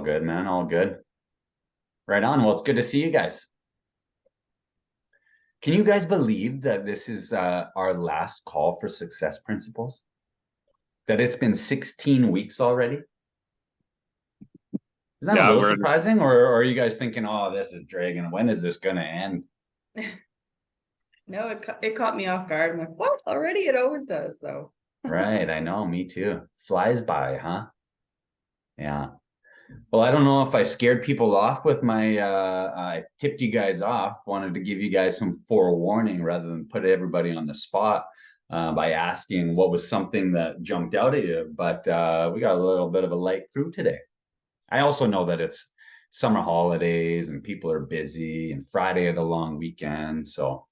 Good, man. All good. Right on. Well, it's good to see you guys. Can you guys believe that this is our last call for Success Principles? That it's been 16 weeks already? Isn't that a Yeah, little we're surprising? Or are you guys thinking, oh, this is dragging? When is this going to end? No, it caught me off guard. I'm like, what? Already? It always does, though. Right. I know. Me too. Flies by, huh? Yeah. Well, I don't know if I scared people off with my I tipped you guys off, wanted to give you guys some forewarning rather than put everybody on the spot by asking what was something that jumped out at you. But we got a little bit of a light through today. I also know that it's summer holidays and people are busy and Friday of the long weekend. So,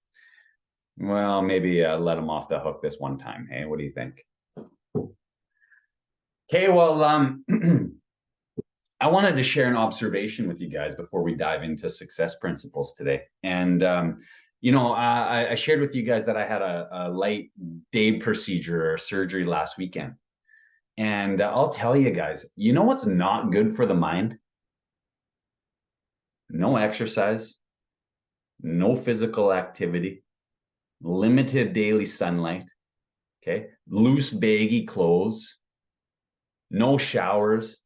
well, maybe let them off the hook this one time. Hey, what do you think? Okay, well, I wanted to share an observation with you guys before we dive into success principles today. And, I shared with you guys that I had a light day procedure or surgery last weekend. And I'll tell you guys, you know what's not good for the mind? No exercise, no physical activity, limited daily sunlight, okay? Loose, baggy clothes, no showers.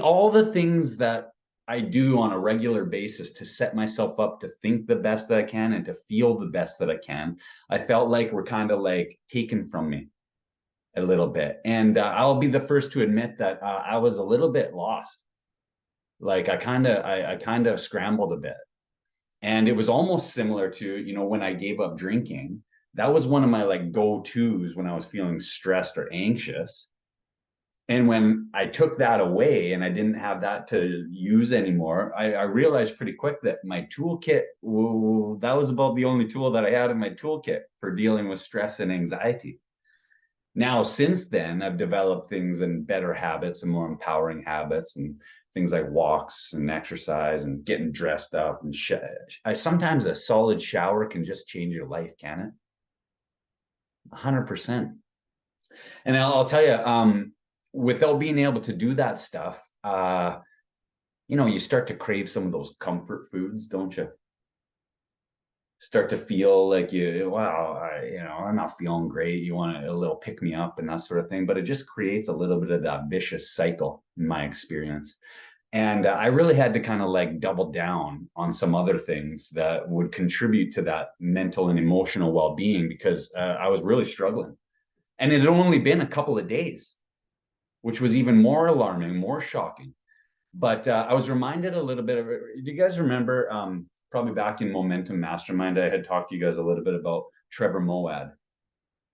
All the things that I do on a regular basis to set myself up to think the best that I can and to feel the best that I can, I felt like were kind of like taken from me a little bit. And I'll be the first to admit that I was a little bit lost. Like I kind of scrambled a bit. And it was almost similar to, when I gave up drinking. That was one of my like go-tos when I was feeling stressed or anxious. And when I took that away and I didn't have that to use anymore, I realized pretty quick that my toolkit, that was about the only tool that I had in my toolkit for dealing with stress and anxiety. Now, since then, I've developed things and better habits and more empowering habits and things like walks and exercise and getting dressed up. And sometimes a solid shower can just change your life, can it? 100%. And I'll tell you, without being able to do that stuff, you start to crave some of those comfort foods, don't you? Start to feel like I'm not feeling great. You want a little pick me up and that sort of thing, but it just creates a little bit of that vicious cycle in my experience. And I really had to kind of like double down on some other things that would contribute to that mental and emotional well-being because I was really struggling. And it had only been a couple of days, which was even more alarming, more shocking. But I was reminded a little bit of it. Do you guys remember probably back in Momentum Mastermind, I had talked to you guys a little bit about Trevor Moawad.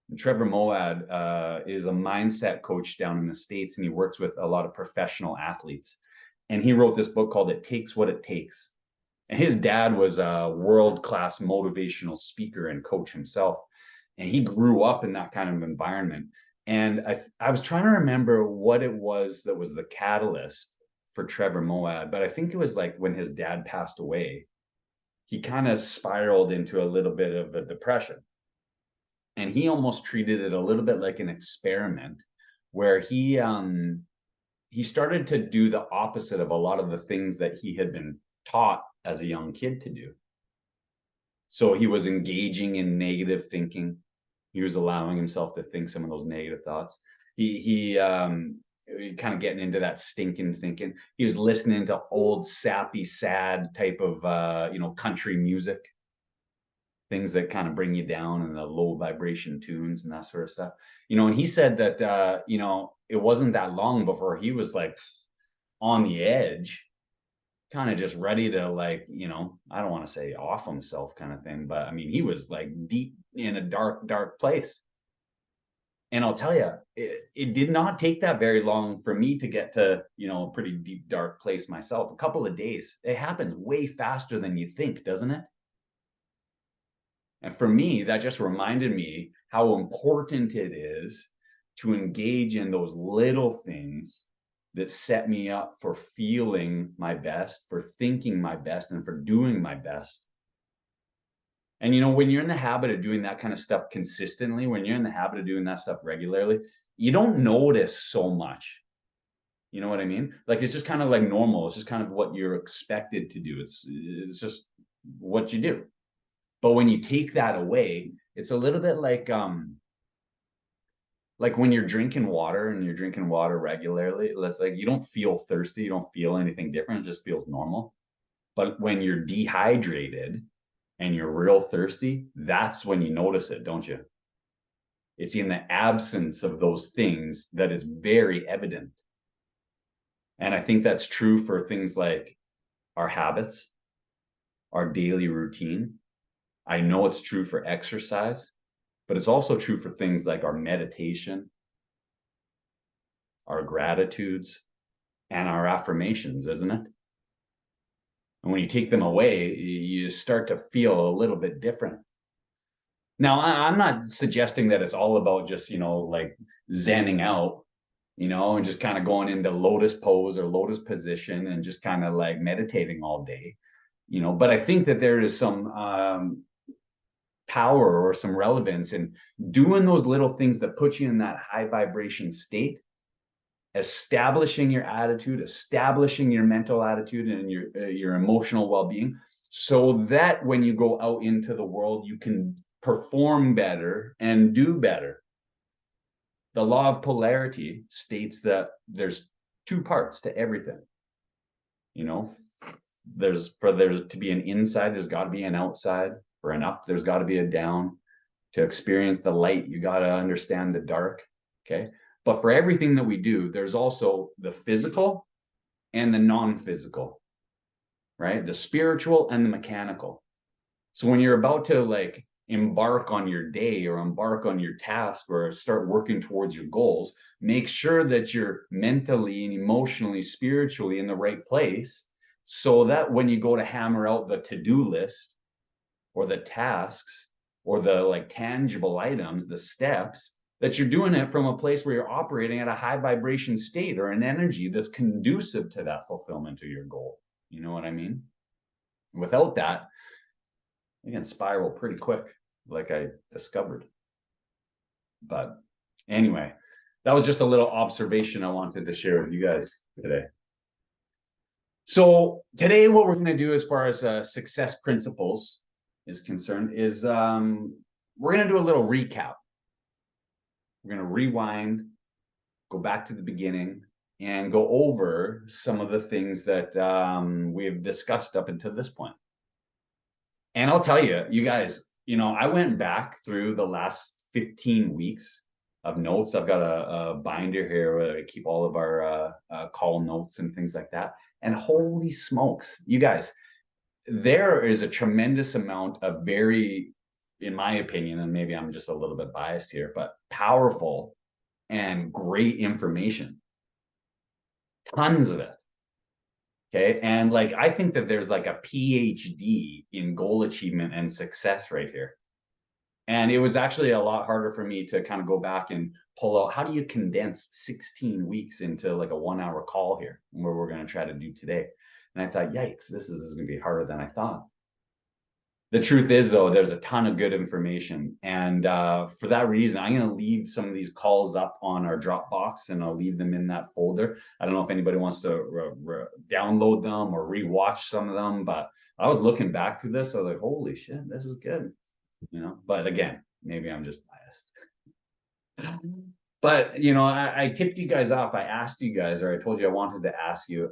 And Trevor Moawad is a mindset coach down in the States, and he works with a lot of professional athletes. And he wrote this book called It Takes What It Takes. And his dad was a world-class motivational speaker and coach himself. And he grew up in that kind of environment. And I was trying to remember what it was that was the catalyst for Trevor Moawad, but I think it was like when his dad passed away, he kind of spiraled into a little bit of a depression. And he almost treated it a little bit like an experiment where he started to do the opposite of a lot of the things that he had been taught as a young kid to do. So he was engaging in negative thinking. He was allowing himself to think some of those negative thoughts. He kind of getting into that stinking thinking. He was listening to old sappy, sad type of country music, things that kind of bring you down and the low vibration tunes and that sort of stuff. And he said that it wasn't that long before he was like on the edge, kind of just ready to like, I don't want to say off himself kind of thing, but I mean, he was like deep in a dark, dark place. And I'll tell you, it did not take that very long for me to get to, a pretty deep, dark place myself. A couple of days. It happens way faster than you think, doesn't it? And for me, that just reminded me how important it is to engage in those little things that set me up for feeling my best, for thinking my best, and for doing my best. And when you're in the habit of doing that kind of stuff consistently, when you're in the habit of doing that stuff regularly, you don't notice so much. You know what I mean? Like, it's just kind of like normal. It's just kind of what you're expected to do. It's just what you do. But when you take that away, it's a little bit like when you're drinking water and you're drinking water regularly, it's like you don't feel thirsty, you don't feel anything different, it just feels normal. But when you're dehydrated and you're real thirsty, that's when you notice it, don't you? It's in the absence of those things that is very evident. And I think that's true for things like our habits, our daily routine. I know it's true for exercise, but it's also true for things like our meditation, our gratitudes, and our affirmations, isn't it? And when you take them away, you start to feel a little bit different. Now, I'm not suggesting that it's all about just, like zenning out, and just kind of going into lotus pose or lotus position and just kind of like meditating all day, but I think that there is some power or some relevance in doing those little things that put you in that high vibration state, establishing your attitude, establishing your mental attitude and your emotional well-being, so that when you go out into the world, you can perform better and do better. The law of polarity states that there's two parts to everything. For there to be an inside, there's got to be an outside. For an up, there's got to be a down. To experience the light, you got to understand the dark. Okay. But for everything that we do, there's also the physical and the non-physical, right? The spiritual and the mechanical. So when you're about to like embark on your day or embark on your task or start working towards your goals, make sure that you're mentally and emotionally, spiritually in the right place, so that when you go to hammer out the to-do list or the tasks or the like tangible items, the steps, that you're doing it from a place where you're operating at a high vibration state or an energy that's conducive to that fulfillment of your goal. You know what I mean? Without that, you can spiral pretty quick, like I discovered. But anyway, that was just a little observation I wanted to share with you guys today. So today, what we're going to do as far as success principles is concerned is we're going to do a little recap. We're going to rewind, go back to the beginning, and go over some of the things that we have discussed up until this point. And I'll tell you, you guys, I went back through the last 15 weeks of notes. I've got a binder here where I keep all of our call notes and things like that. And holy smokes, you guys, there is a tremendous amount of very, in my opinion, and maybe I'm just a little bit biased here, but powerful and great information. Tons of it. Okay. And like, I think that there's like a PhD in goal achievement and success right here. And it was actually a lot harder for me to kind of go back and pull out, how do you condense 16 weeks into like a 1 hour call here, where we're going to try to do today. And I thought, yikes, this is going to be harder than I thought. The truth is, though, there's a ton of good information. And for that reason, I'm going to leave some of these calls up on our Dropbox, and I'll leave them in that folder. I don't know if anybody wants to download them or rewatch some of them, but I was looking back through this. I was like, holy shit, this is good. But again, maybe I'm just biased. But, I tipped you guys off. I asked you guys, or I told you I wanted to ask you,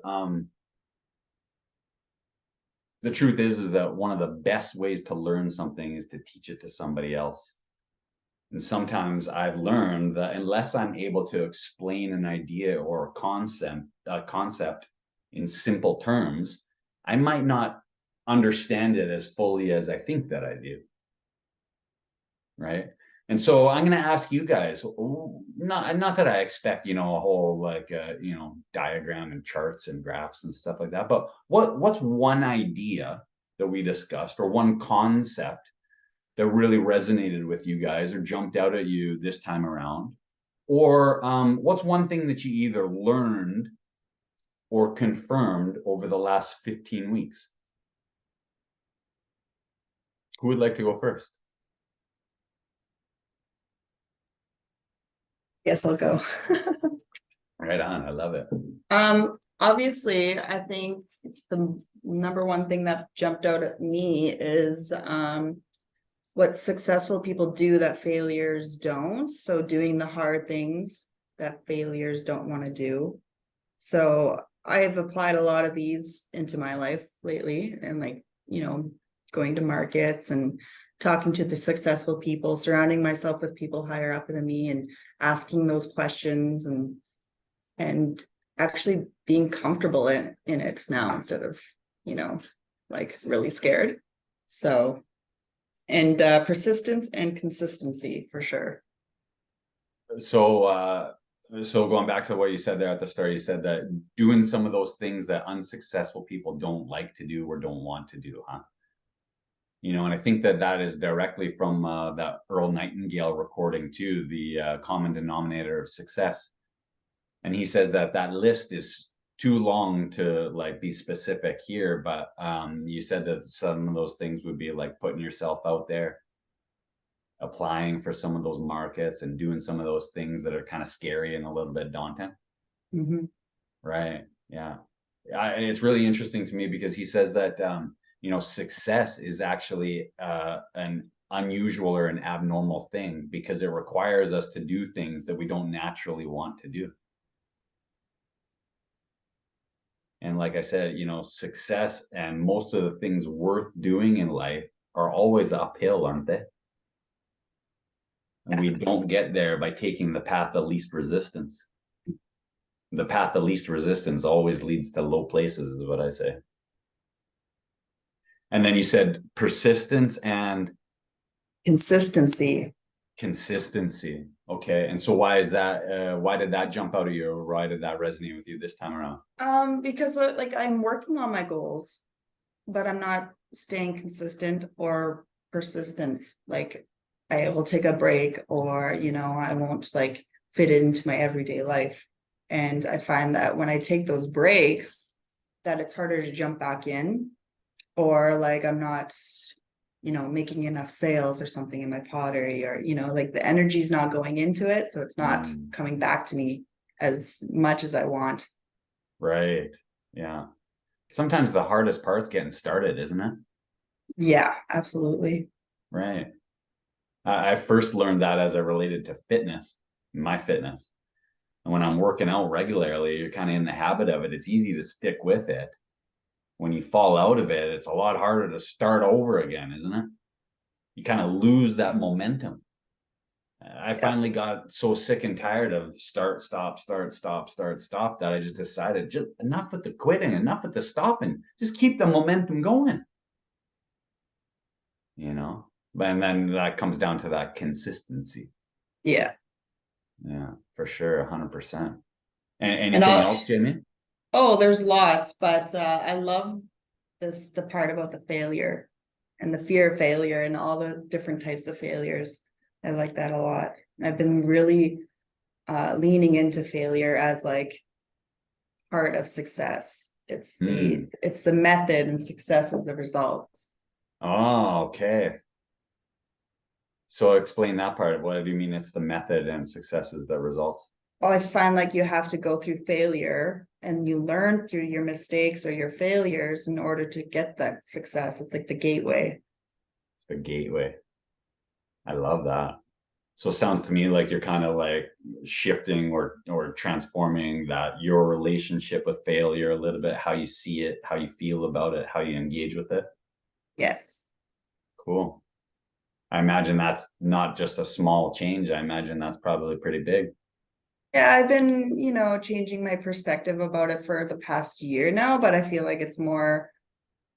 the truth is that one of the best ways to learn something is to teach it to somebody else. And sometimes I've learned that unless I'm able to explain an idea or a concept in simple terms, I might not understand it as fully as I think that I do. Right? And so I'm going to ask you guys, not that I expect, a whole like, diagram and charts and graphs and stuff like that, but what's one idea that we discussed or one concept that really resonated with you guys or jumped out at you this time around? Or what's one thing that you either learned or confirmed over the last 15 weeks? Who would like to go first? Yes, I'll go. Right on. I love it. Obviously, I think it's the number one thing that jumped out at me is what successful people do that failures don't. So doing the hard things that failures don't want to do. So I've applied a lot of these into my life lately, and like, going to markets and talking to the successful people, surrounding myself with people higher up than me and asking those questions and actually being comfortable in it now instead of, like really scared. So, and persistence and consistency for sure. So going back to what you said there at the start, you said that doing some of those things that unsuccessful people don't like to do or don't want to do, huh? And I think that is directly from that Earl Nightingale recording too, the common denominator of success. And he says that list is too long to like be specific here, but you said that some of those things would be like putting yourself out there, applying for some of those markets, and doing some of those things that are kind of scary and a little bit daunting. Mm-hmm. Right. Yeah. It's really interesting to me because he says that success is actually an unusual or an abnormal thing because it requires us to do things that we don't naturally want to do. And like I said, success and most of the things worth doing in life are always uphill, aren't they? And we don't get there by taking the path of least resistance. The path of least resistance always leads to low places, is what I say. And then you said persistence and Consistency. consistency. Okay. And so why is that? Why did that jump out of you? Or why did that resonate with you this time around? Because like I'm working on my goals, but I'm not staying consistent or persistent. Like I will take a break or, I won't like fit it into my everyday life. And I find that when I take those breaks, that it's harder to jump back in, or like I'm not, making enough sales or something in my pottery, or, like the energy's not going into it. So it's not coming back to me as much as I want. Right. Yeah. Sometimes the hardest part's getting started, isn't it? Yeah, absolutely. Right. I first learned that as it related to fitness, my fitness. And when I'm working out regularly, you're kind of in the habit of it. It's easy to stick with it. When you fall out of it, it's a lot harder to start over again, isn't it? You kind of lose that momentum. I finally got so sick and tired of start, stop, start, stop, start, stop that I just decided just enough with the quitting, enough with the stopping, just keep the momentum going. And then that comes down to that consistency. Yeah. Yeah, for sure. 100%. And And anything else, Jamie? there's lots, but I love the part about the failure and the fear of failure and all the different types of failures. I like that a lot. I've been really leaning into failure as like part of success. It's the method and success is the results. Oh, okay. So explain that part. What do you mean it's the method and success is the results? Well, I find like you have to go through failure and you learn through your mistakes or your failures in order to get that success. It's like the gateway. It's the gateway. I love that. So it sounds to me like you're kind of like shifting or transforming that your relationship with failure a little bit, how you see it, how you feel about it, how you engage with it. Yes. Cool. I imagine that's not just a small change. I imagine that's probably pretty big. Yeah, I've been, changing my perspective about it for the past year now, but I feel like it's more,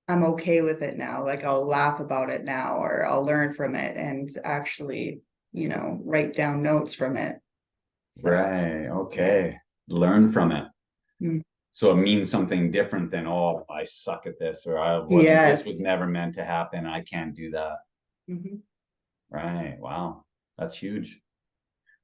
I'm okay with it now. Like I'll laugh about it now, or I'll learn from it and actually, write down notes from it. So, Right. Okay. Learn from it. mm, So it means something different than, oh, I suck at this, or this was yes. never meant to happen. I can't do that. Mhm. Right. Wow. That's huge.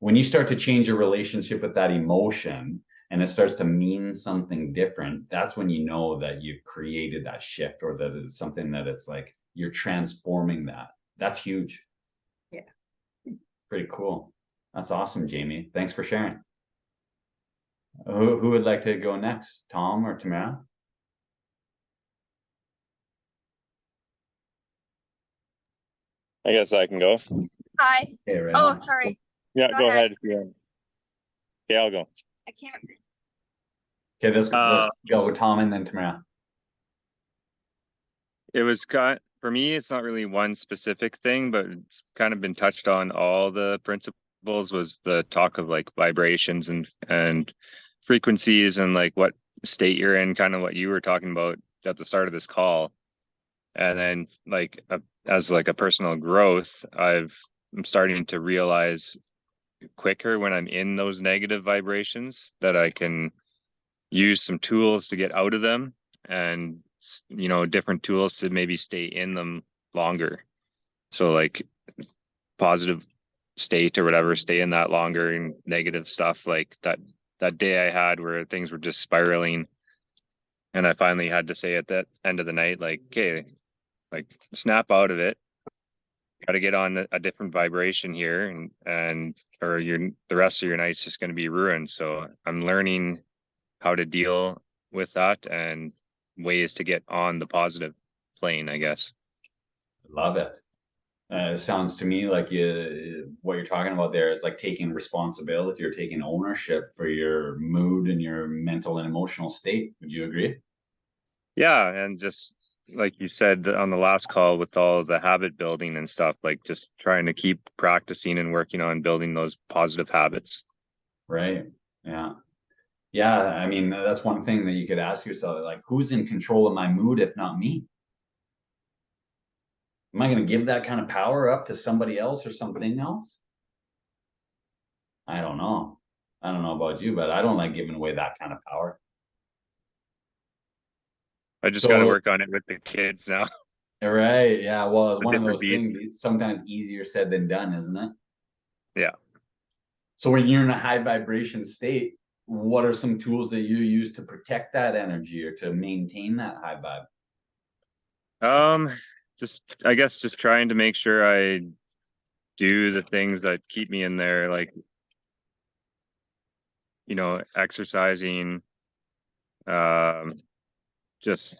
When you start to change your relationship with that emotion and it starts to mean something different, that's when you know that you've created that shift, or that it's something that it's like you're transforming that. That's huge. Yeah. Pretty cool. That's awesome, Jamie. Thanks for sharing. Who would like to go next, Tom or Tamara? I guess I can go. Hi. Okay, right Oh, on. sorry. Yeah, Go go ahead. ahead if you want. Okay, I'll go. I can't. Okay, let's go with Tom and then Tamara. It was for me, it's not really one specific thing, but it's kind of been touched on. All the principles was the talk of like vibrations and frequencies and like what state you're in, kind of what you were talking about at the start of this call. And then like as like a personal growth, I'm starting to realize quicker when I'm in those negative vibrations that I can use some tools to get out of them, and different tools to maybe stay in them longer. So like positive state or whatever, stay in that longer, and negative stuff like that day I had where things were just spiraling, and I finally had to say at that end of the night, like, okay, like snap out of it, got to get on a different vibration here, and or the rest of your night's just going to be ruined. So I'm learning how to deal with that and ways to get on the positive plane, I guess. Love it. It sounds to me like what you're talking about there is like taking responsibility or taking ownership for your mood and your mental and emotional state. Would you agree? Yeah, and just like you said on the last call with all the habit building and stuff, like just trying to keep practicing and working on building those positive habits. Right. Yeah. Yeah. I mean, that's one thing that you could ask yourself, like, who's in control of my mood if not me? Am I going to give that kind of power up to somebody else or something else? I don't know. I don't know about you, but I don't like giving away that kind of power. I just got to work on it with the kids now. Right. Yeah. Well, it's one of different those things, beast. it's sometimes easier said than done, isn't it? Yeah. So when you're in a high vibration state, what are some tools that you use to protect that energy or to maintain that high vibe? Just I guess just trying to make sure I do the things that keep me in there, like exercising, just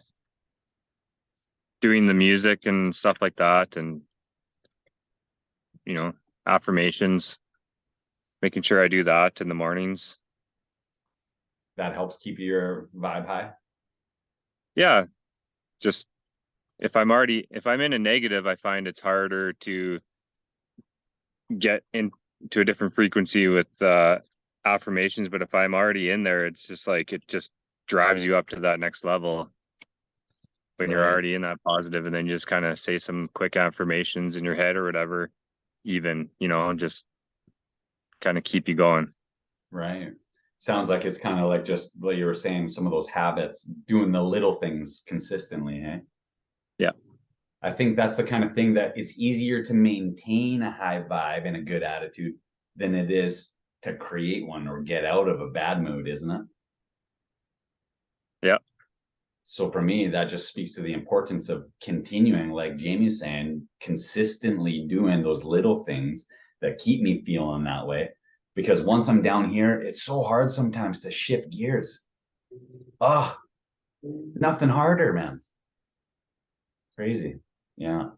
doing the music and stuff like that, and affirmations, making sure I do that in the mornings. That helps keep your vibe high. Yeah, just if I'm in a negative, I find it's harder to get into a different frequency with affirmations. But if I'm already in there, it's just like it just drives you up to that next level when you're already in that positive, and then you just kind of say some quick affirmations in your head or whatever, even, just kind of keep you going. Right. Sounds like it's kind of like just what you were saying, some of those habits, doing the little things consistently, eh? Yeah. I think that's the kind of thing that it's easier to maintain a high vibe and a good attitude than it is to create one or get out of a bad mood, isn't it? Yeah. So for me, that just speaks to the importance of continuing, like Jamie's saying, consistently doing those little things that keep me feeling that way. Because once I'm down here, it's so hard sometimes to shift gears. Oh, nothing harder, man. Crazy. Yeah.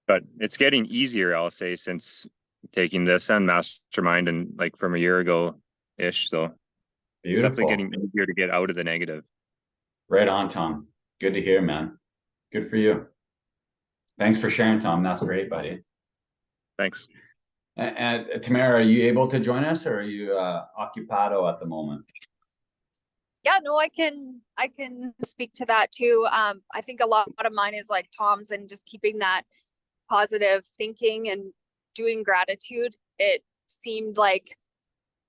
But it's getting easier, I'll say, since taking this and mastermind, and like from a year ago ish. So it's definitely getting easier to get out of the negative. Right on, Tom. Good to hear, man. Good for you. Thanks for sharing, Tom. That's great, buddy. Thanks. And Tamara, are you able to join us, or are you occupado at the moment? Yeah, no, I can speak to that too. I think a lot of mine is like Tom's, and just keeping that positive thinking and doing gratitude. It seemed like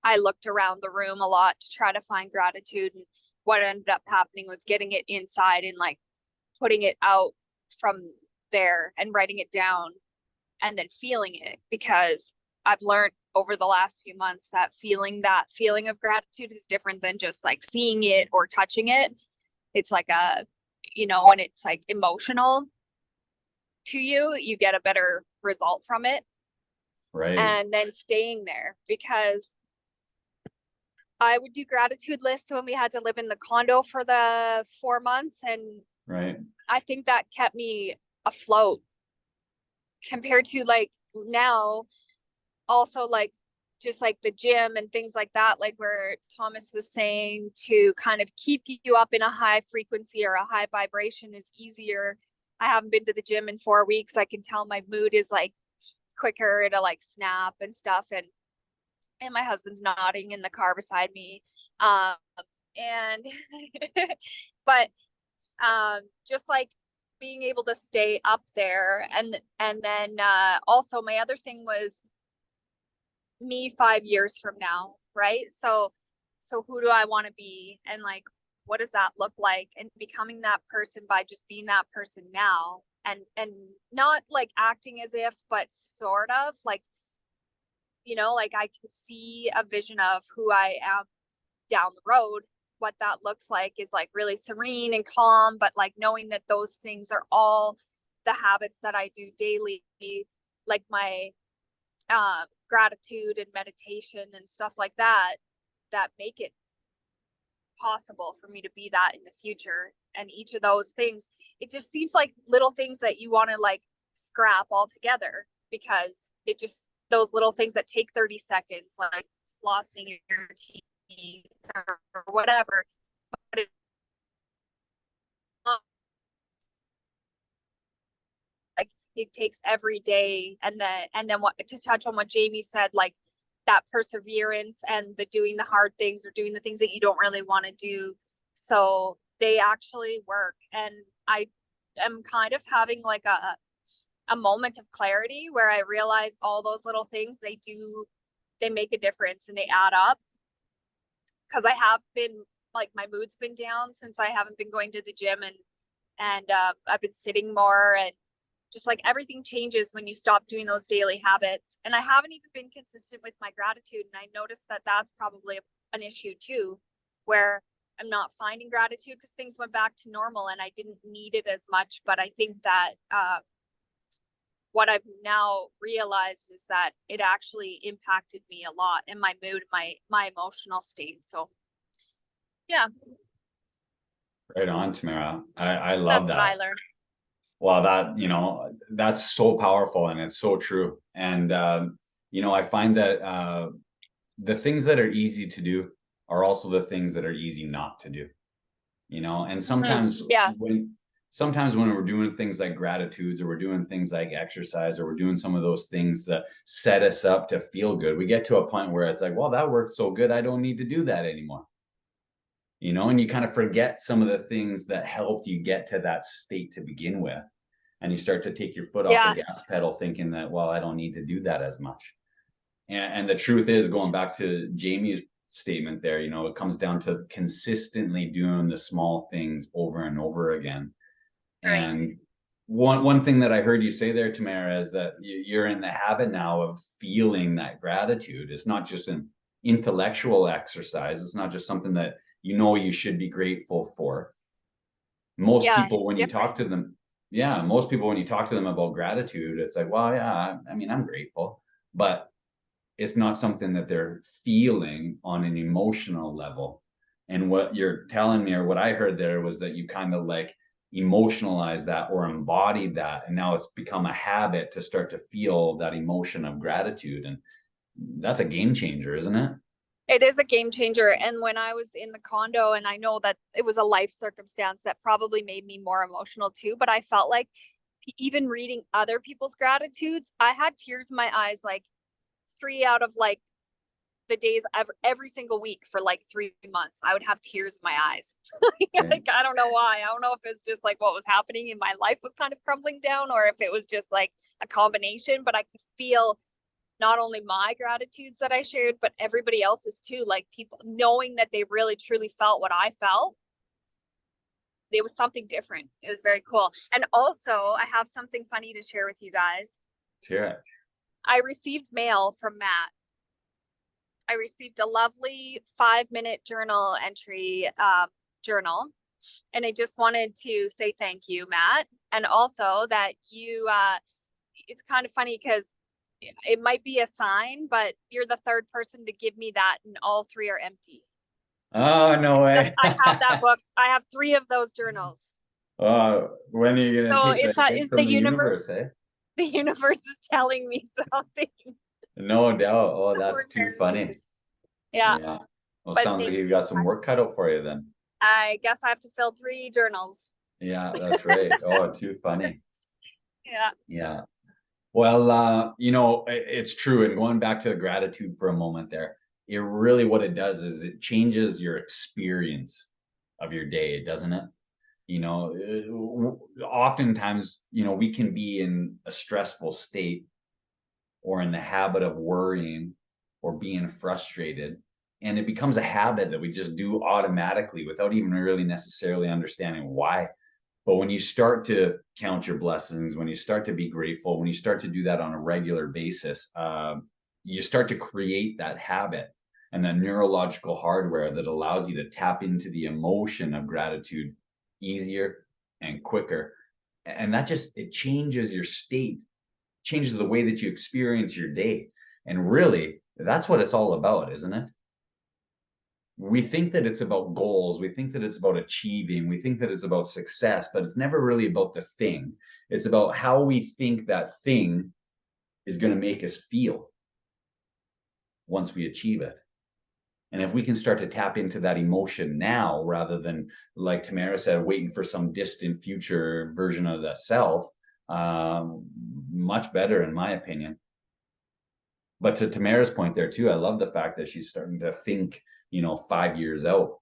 I looked around the room a lot to try to find gratitude, and what ended up happening was getting it inside and like putting it out from there and writing it down and then feeling it, because I've learned over the last few months that feeling of gratitude is different than just like seeing it or touching it. It's like when it's like emotional to you, you get a better result from it. Right. And then staying there, because I would do gratitude lists when we had to live in the condo for the 4 months, and Right. I think that kept me afloat compared to like now. Also, like just like the gym and things like that, like where Thomas was saying to kind of keep you up in a high frequency or a high vibration is easier. I haven't been to the gym in 4 weeks. I can tell my mood is like quicker to like snap and stuff, and my husband's nodding in the car beside me. And but just like being able to stay up there, and then also my other thing was me 5 years from now, right? So who do I want to be, and like what does that look like, and becoming that person by just being that person now, and not like acting as if, but sort of like, you know, like I can see a vision of who I am down the road. What that looks like is like really serene and calm, but like knowing that those things are all the habits that I do daily, like my gratitude and meditation and stuff like that, that make it possible for me to be that in the future. And each of those things, it just seems like little things that you want to like scrap all together, because it just, those little things that take 30 seconds, like flossing your teeth or whatever, but like it takes every day. And then what, to touch on what Jamie said, like that perseverance and the doing the hard things, or doing the things that you don't really want to do, so they actually work. And I am kind of having like a moment of clarity where I realize all those little things, they make a difference and they add up. Because I have been like, my mood's been down since I haven't been going to the gym, and I've been sitting more, and just like everything changes when you stop doing those daily habits. And I haven't even been consistent with my gratitude, and I noticed that that's probably an issue too, where I'm not finding gratitude because things went back to normal and I didn't need it as much. But I think that what I've now realized is that it actually impacted me a lot in my mood, my emotional state. So yeah, Right on, Tamara. I love that's that. what I learned. Well, that, you know, that's so powerful and it's so true. And, you know, I find that the things that are easy to do are also the things that are easy not to do, you know, and sometimes Yeah. sometimes when we're doing things like gratitudes, or we're doing things like exercise, or we're doing some of those things that set us up to feel good, we get to a point where it's like, well, that worked so good, I don't need to do that anymore. You know, and you kind of forget some of the things that helped you get to that state to begin with. And you start to take your foot off Yeah. the gas pedal thinking that, well, I don't need to do that as much. And the truth is, going back to Jamie's statement there, you know, it comes down to consistently doing the small things over and over again. Right. And one thing that I heard you say there, Tamara, is that you're in the habit now of feeling that gratitude. It's not just an intellectual exercise. It's not just something that you know you should be grateful for. Most Yeah, people, it's when you talk different. to them, yeah, most people, when you talk to them about gratitude, it's like, well, yeah, I mean, I'm grateful, but it's not something that they're feeling on an emotional level. And what you're telling me, or what I heard there, was that you kind of like emotionalize that or embodied that. And now it's become a habit to start to feel that emotion of gratitude. And that's a game changer, isn't it? It is a game changer. And when I was in the condo, and I know that it was a life circumstance that probably made me more emotional too, but I felt like even reading other people's gratitudes, I had tears in my eyes, like 3 out of like the days every single week for like 3 months, I would have tears in my eyes. Like, I don't know why. I don't know if it's just like what was happening in my life was kind of crumbling down, or if it was just like a combination, but I could feel not only my gratitudes that I shared, but everybody else's too. Like people knowing that they really truly felt what I felt. It was something different. It was very cool. And also, I have something funny to share with you guys. Let's hear it. I received mail from Matt. I received a lovely 5-minute journal entry journal. And I just wanted to say thank you, Matt. And also that you, it's kind of funny because it might be a sign, but you're the third person to give me that, and all 3 are empty. Oh, no way. I have that book. I have 3 of those journals. When are you gonna So take is the that hit is from the universe eh? the universe is telling me something. No doubt. Oh, that's We're too parents. funny. Yeah. Yeah. Well, But sounds like thank you've got some work cut out for you then. I guess I have to fill 3 journals. Yeah, that's right. Oh, too funny. Yeah. Yeah. Well, it's true. And going back to the gratitude for a moment there, it really what it does is it changes your experience of your day, doesn't it? Oftentimes, we can be in a stressful state or in the habit of worrying or being frustrated. And it becomes a habit that we just do automatically without even really necessarily understanding why. But when you start to count your blessings, when you start to be grateful, when you start to do that on a regular basis, you start to create that habit and that neurological hardware that allows you to tap into the emotion of gratitude easier and quicker. And that just, it changes your state, changes the way that you experience your day. And really, that's what it's all about, isn't it? We think that it's about goals, we think that it's about achieving, we think that it's about success, but it's never really about the thing. It's about how we think that thing is going to make us feel once we achieve it. And if we can start to tap into that emotion now, rather than, like Tamara said, waiting for some distant future version of that self, much better in my opinion. But to Tamara's point there too, I love the fact that she's starting to think, 5 years out.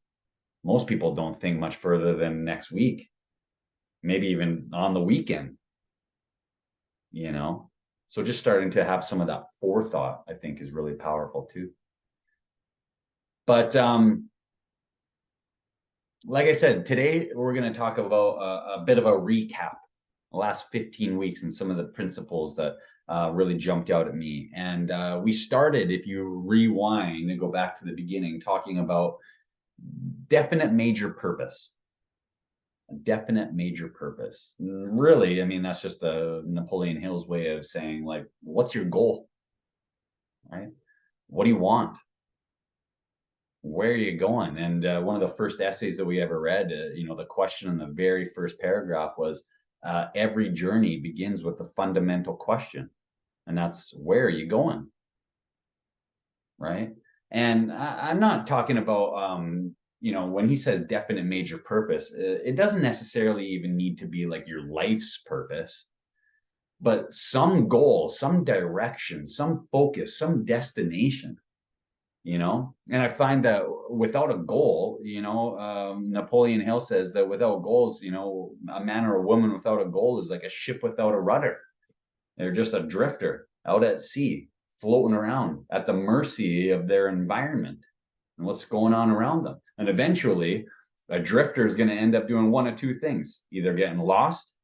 Most people don't think much further than next week, maybe even on the weekend, So just starting to have some of that forethought, I think, is really powerful too. But like I said, today we're going to talk about a bit of a recap, the last 15 weeks and some of the principles that really jumped out at me. And we started, if you rewind and go back to the beginning, talking about definite major purpose. A definite major purpose. Really, I mean, that's just a Napoleon Hill's way of saying, like, what's your goal? Right? What do you want? Where are you going? And one of the first essays that we ever read, the question in the very first paragraph was, every journey begins with the fundamental question, and that's, where are you going? Right? And I'm not talking about, when he says definite major purpose, it doesn't necessarily even need to be like your life's purpose, but some goal, some direction, some focus, some destination. And I find that without a goal, Napoleon Hill says that without goals, a man or a woman without a goal is like a ship without a rudder. They're just a drifter out at sea, floating around at the mercy of their environment and what's going on around them. And eventually, a drifter is going to end up doing one of two things, either getting lost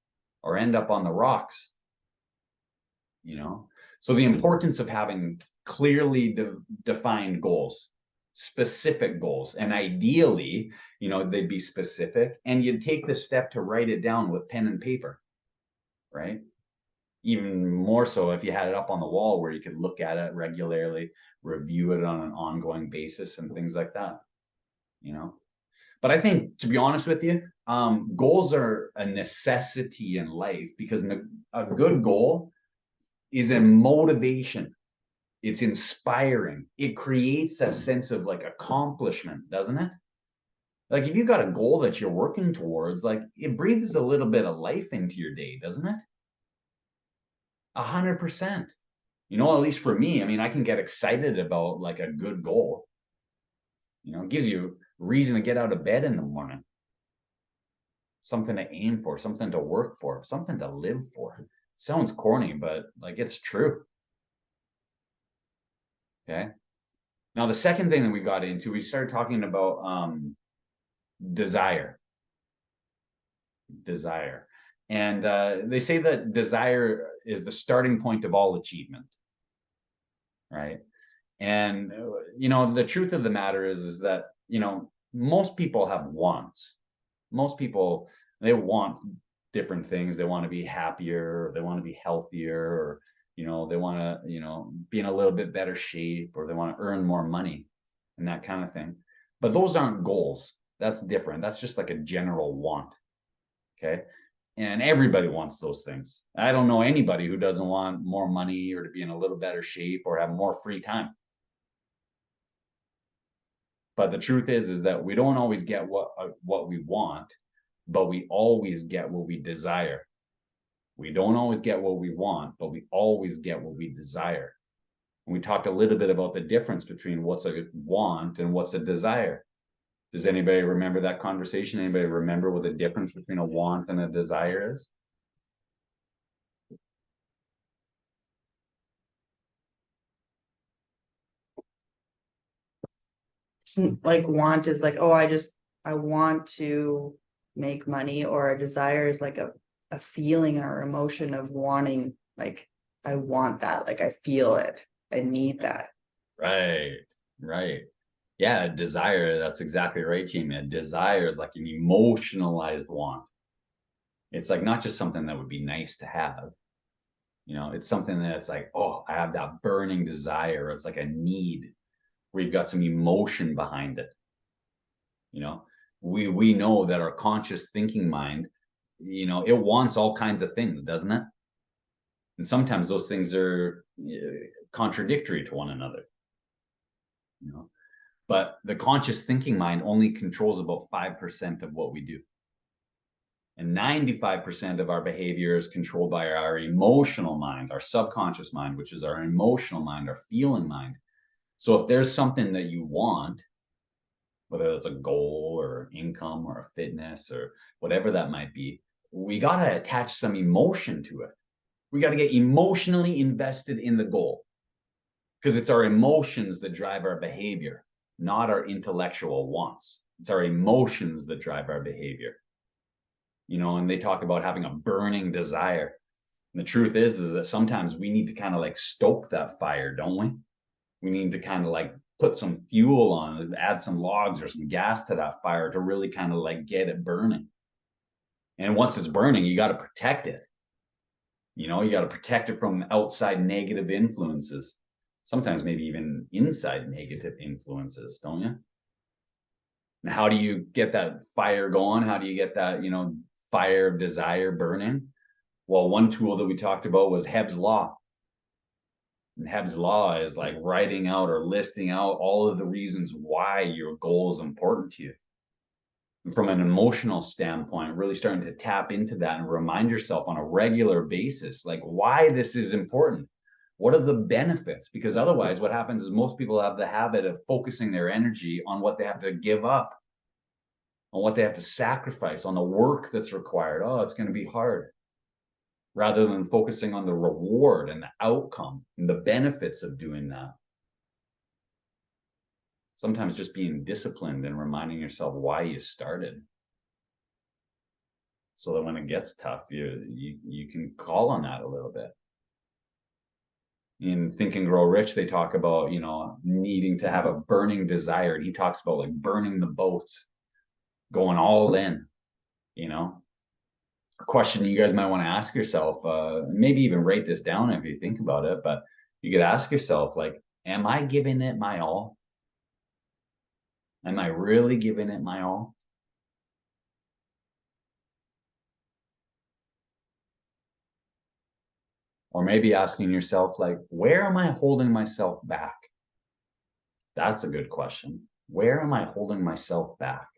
or end up on the rocks. So the importance of having clearly defined goals, specific goals, and ideally, they'd be specific, and you'd take the step to write it down with pen and paper, right? Even more so if you had it up on the wall where you could look at it regularly, review it on an ongoing basis and things like that, But I think, to be honest with you, goals are a necessity in life, because a good goal is a motivation. It's inspiring. It creates that sense of like accomplishment, doesn't it? Like if you've got a goal that you're working towards, like it breathes a little bit of life into your day, doesn't it? 100%. At least for me, I mean, I can get excited about like a good goal. It gives you reason to get out of bed in the morning. Something to aim for, something to work for, something to live for. It sounds corny, but like it's true. Okay. Now, the second thing that we got into, we started talking about desire. And they say that desire is the starting point of all achievement. Right. And, the truth of the matter is that, most people have wants. Most people, they want different things. They want to be happier, or they want to be healthier, or, they want to, be in a little bit better shape, or they want to earn more money and that kind of thing. But those aren't goals. That's different. That's just like a general want. Okay. And everybody wants those things. I don't know anybody who doesn't want more money or to be in a little better shape or have more free time. But the truth is that we don't always get what we want, but we always get what we desire. We don't always get what we want, but we always get what we desire. And we talked a little bit about the difference between what's a want and what's a desire. Does anybody remember that conversation? Anybody remember what the difference between a want and a desire is? It's like want is like, oh, I want to make money, or a desire is like a feeling or emotion of wanting, like, I want that, like I feel it, I need that. Right, right. Yeah, a desire, that's exactly right, Jamie. A desire is like an emotionalized want. It's like not just something that would be nice to have. It's something that's like, oh, I have that burning desire. It's like a need where you've got some emotion behind it. We know that our conscious thinking mind, it wants all kinds of things, doesn't it? And sometimes those things are contradictory to one another. But the conscious thinking mind only controls about 5% of what we do. And 95% of our behavior is controlled by our emotional mind, our subconscious mind, which is our emotional mind, our feeling mind. So if there's something that you want, whether it's a goal or income or a fitness or whatever that might be, we got to attach some emotion to it. We got to get emotionally invested in the goal, because it's our emotions that drive our behavior, not our intellectual wants. It's our emotions that drive our behavior. And they talk about having a burning desire. And the truth is that sometimes we need to kind of like stoke that fire, don't we? We need to kind of like put some fuel on it, add some logs or some gas to that fire to really kind of like get it burning. And once it's burning, you got to protect it. You got to protect it from outside negative influences. Sometimes maybe even inside negative influences, don't you? And how do you get that fire going? How do you get that, fire of desire burning? Well, one tool that we talked about was Hebb's Law. And Hebb's Law is like writing out or listing out all of the reasons why your goal is important to you. And from an emotional standpoint, really starting to tap into that and remind yourself on a regular basis, like why this is important. What are the benefits? Because otherwise what happens is most people have the habit of focusing their energy on what they have to give up, on what they have to sacrifice, on the work that's required. Oh, it's going to be hard. Rather than focusing on the reward and the outcome and the benefits of doing that. Sometimes just being disciplined and reminding yourself why you started, so that when it gets tough, you can call on that a little bit. In Think and Grow Rich, they talk about, needing to have a burning desire. And he talks about like burning the boats, going all in, A question you guys might want to ask yourself, maybe even write this down if you think about it, but you could ask yourself, like, am I giving it my all? Am I really giving it my all? Or maybe asking yourself, like, where am I holding myself back? That's a good question. Where am I holding myself back?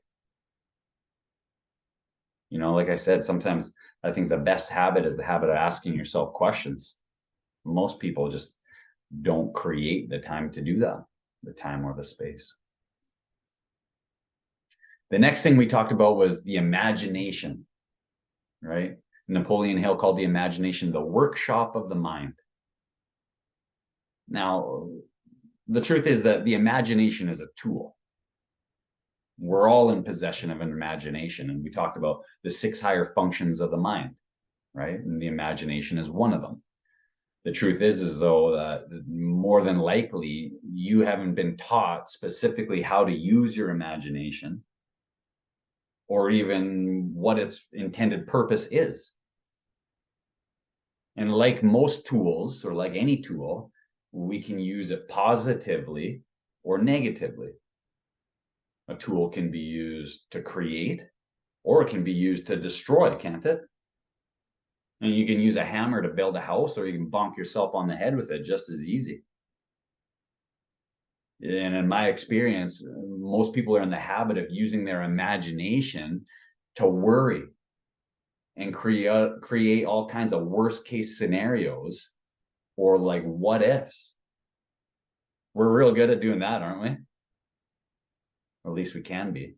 Like I said, sometimes I think the best habit is the habit of asking yourself questions. Most people just don't create the time to do that, the time or the space. The next thing we talked about was the imagination, right? Napoleon Hill called the imagination the workshop of the mind. Now, the truth is that the imagination is a tool. We're all in possession of an imagination, and we talked about the 6 higher functions of the mind, right? And the imagination is one of them. The truth is though, that more than likely you haven't been taught specifically how to use your imagination, or even what its intended purpose is. And like most tools, or like any tool, we can use it positively or negatively. A tool can be used to create, or it can be used to destroy, can't it? And you can use a hammer to build a house, or you can bonk yourself on the head with it just as easy. And in my experience, most people are in the habit of using their imagination to worry and create all kinds of worst case scenarios, or like what ifs. We're real good at doing that, aren't we? Or at least we can be.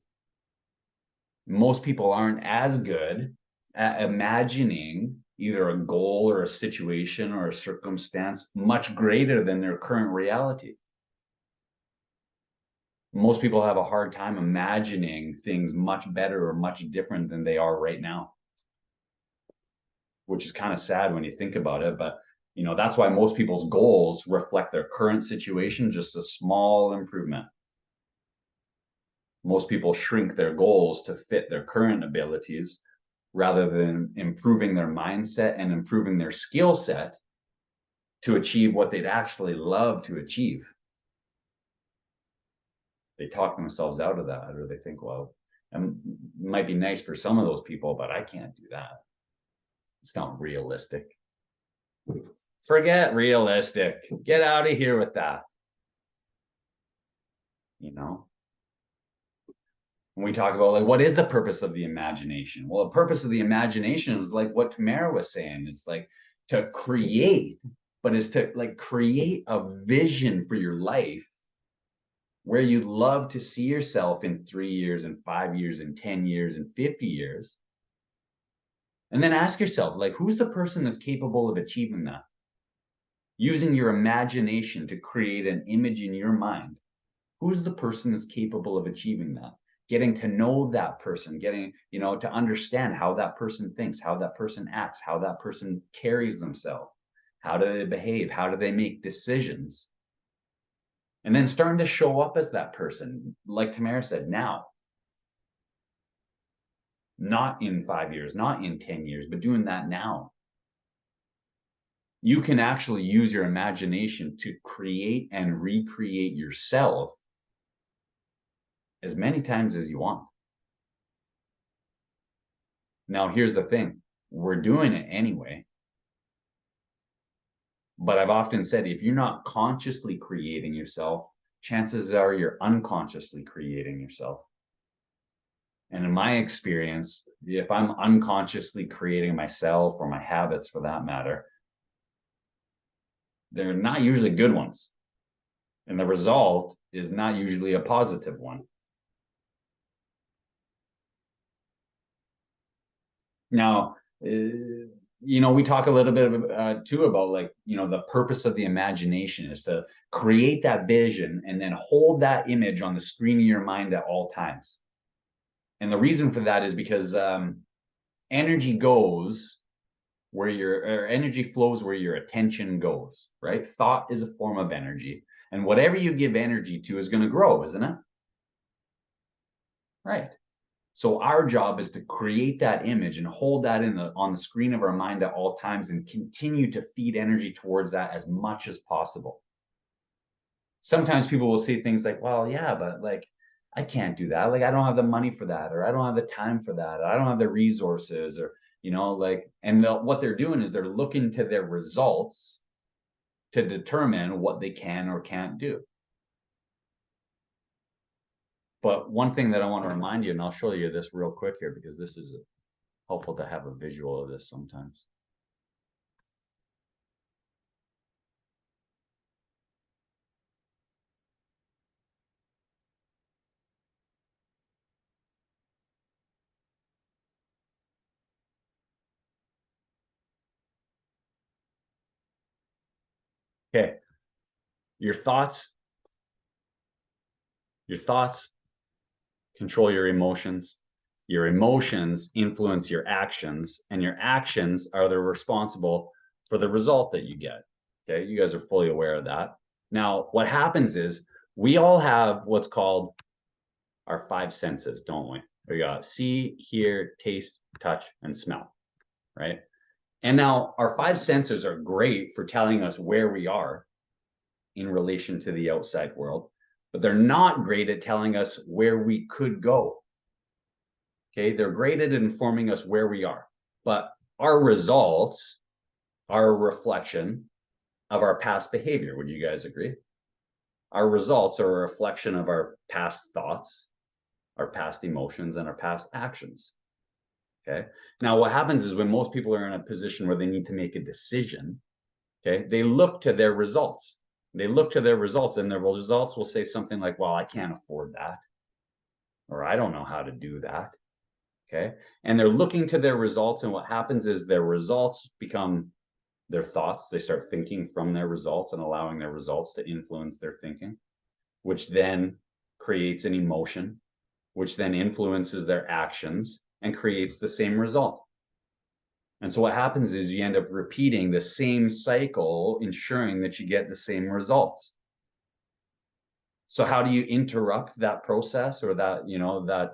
Most people aren't as good at imagining either a goal or a situation or a circumstance much greater than their current reality. Most people have a hard time imagining things much better or much different than they are right now, which is kind of sad when you think about it. But you know, that's why most people's goals reflect their current situation, just a small improvement. Most people shrink their goals to fit their current abilities rather than improving their mindset and improving their skill set to achieve what they'd actually love to achieve. They talk themselves out of that, or they think, well, it might be nice for some of those people, but I can't do that. It's not realistic. Forget realistic. Get out of here with that. You know? When we talk about like, what is the purpose of the imagination? Well, the purpose of the imagination is like what Tamara was saying. It's like to create, but is to like create a vision for your life where you'd love to see yourself in 3 years and 5 years and 10 years and 50 years. And then ask yourself, like, who's the person that's capable of achieving that? Using your imagination to create an image in your mind. Who's the person that's capable of achieving that? Getting to know that person, getting, you know, to understand how that person thinks, how that person acts, how that person carries themselves. How do they behave? How do they make decisions? And then starting to show up as that person, like Tamara said, now. Not in 5 years, not in 10 years, but doing that now. You can actually use your imagination to create and recreate yourself as many times as you want. Now, here's the thing. We're doing it anyway. But I've often said, if you're not consciously creating yourself, chances are you're unconsciously creating yourself. And in my experience, if I'm unconsciously creating myself or my habits for that matter, they're not usually good ones. And the result is not usually a positive one. Now, you know, we talk a little bit too about like, you know, the purpose of the imagination is to create that vision and then hold that image on the screen of your mind at all times. And the reason for that is because energy goes where your energy flows where your attention goes, right? Thought is a form of energy, and whatever you give energy to is going to grow, isn't it? Right. So our job is to create that image and hold that on the screen of our mind at all times and continue to feed energy towards that as much as possible. Sometimes people will say things like, well, yeah, but like, I can't do that. Like, I don't have the money for that, or I don't have the time for that, or I don't have the resources, or, you know, like, and what they're doing is they're looking to their results to determine what they can or can't do. But one thing that I want to remind you, and I'll show you this real quick here, because this is helpful to have a visual of this sometimes. Okay. Your thoughts control your emotions. Your emotions influence your actions, and your actions are the responsible for the result that you get. Okay, you guys are fully aware of that. Now, what happens is we all have what's called our 5 senses, don't we? We got see, hear, taste, touch, and smell, right? And now our 5 senses are great for telling us where we are in relation to the outside world. but they're not great at telling us where we could go. Okay, they're great at informing us where we are, but our results are a reflection of our past behavior. Would you guys agree? Our results are a reflection of our past thoughts, our past emotions, and our past actions. Okay. Now, what happens is when most people are in a position where they need to make a decision, okay, they look to their results. They look to their results, and their results will say something like, well, I can't afford that, or I don't know how to do that. Okay. And they're looking to their results, and what happens is their results become their thoughts. They start thinking from their results and allowing their results to influence their thinking, which then creates an emotion, which then influences their actions and creates the same result. And so what happens is you end up repeating the same cycle, ensuring that you get the same results. So how do you interrupt that process or that,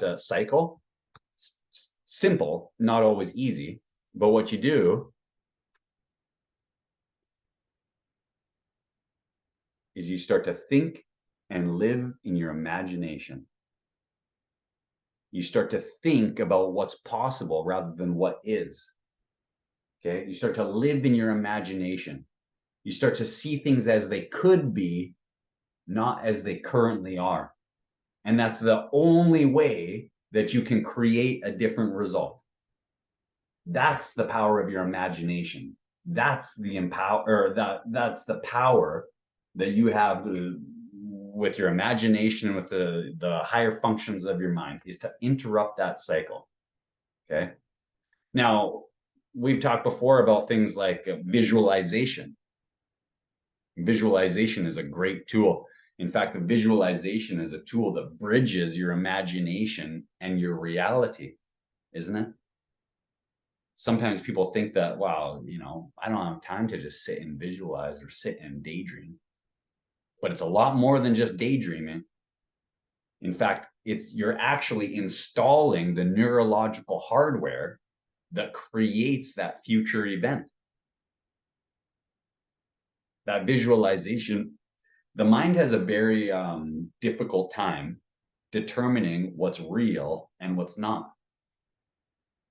that cycle? Simple, not always easy, but what you do is you start to think and live in your imagination. You start to think about what's possible rather than what is. Okay, you start to live in your imagination. You start to see things as they could be, not as they currently are. And that's the only way that you can create a different result. That's the power of your imagination. That's the that's the power that you have with your imagination and with the higher functions of your mind, is to interrupt that cycle. Okay. Now, we've talked before about things like visualization. Visualization is a great tool. In fact, the visualization is a tool that bridges your imagination and your reality, isn't it? Sometimes people think that, wow, I don't have time to just sit and visualize or sit and daydream. But it's a lot more than just daydreaming. In fact, you're actually installing the neurological hardware that creates that future event. That visualization, the mind has a very difficult time determining what's real and what's not.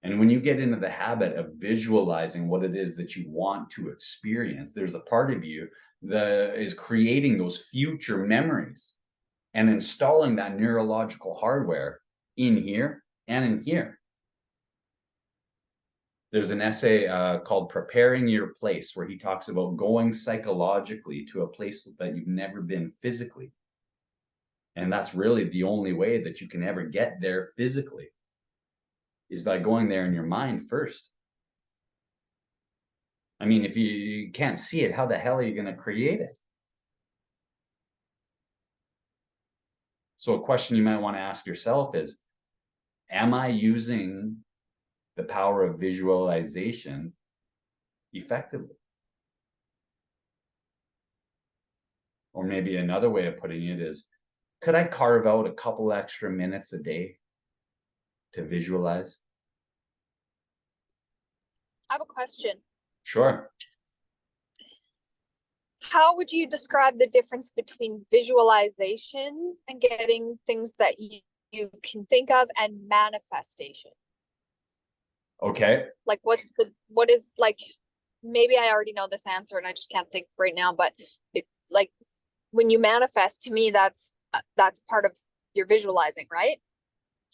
And when you get into the habit of visualizing what it is that you want to experience, there's a part of you that is creating those future memories and installing that neurological hardware in here and in here. There's an essay called Preparing Your Place, where he talks about going psychologically to a place that you've never been physically. And that's really the only way that you can ever get there physically, is by going there in your mind first. I mean, if you can't see it, how the hell are you going to create it? So a question you might want to ask yourself is, am I using the power of visualization effectively? Or maybe another way of putting it is, could I carve out a couple extra minutes a day to visualize? I have a question. Sure. How would you describe the difference between visualization and getting things that you can think of and manifestation? Okay. Like what is like, maybe I already know this answer and I just can't think right now, but like when you manifest, to me, that's part of your visualizing, right?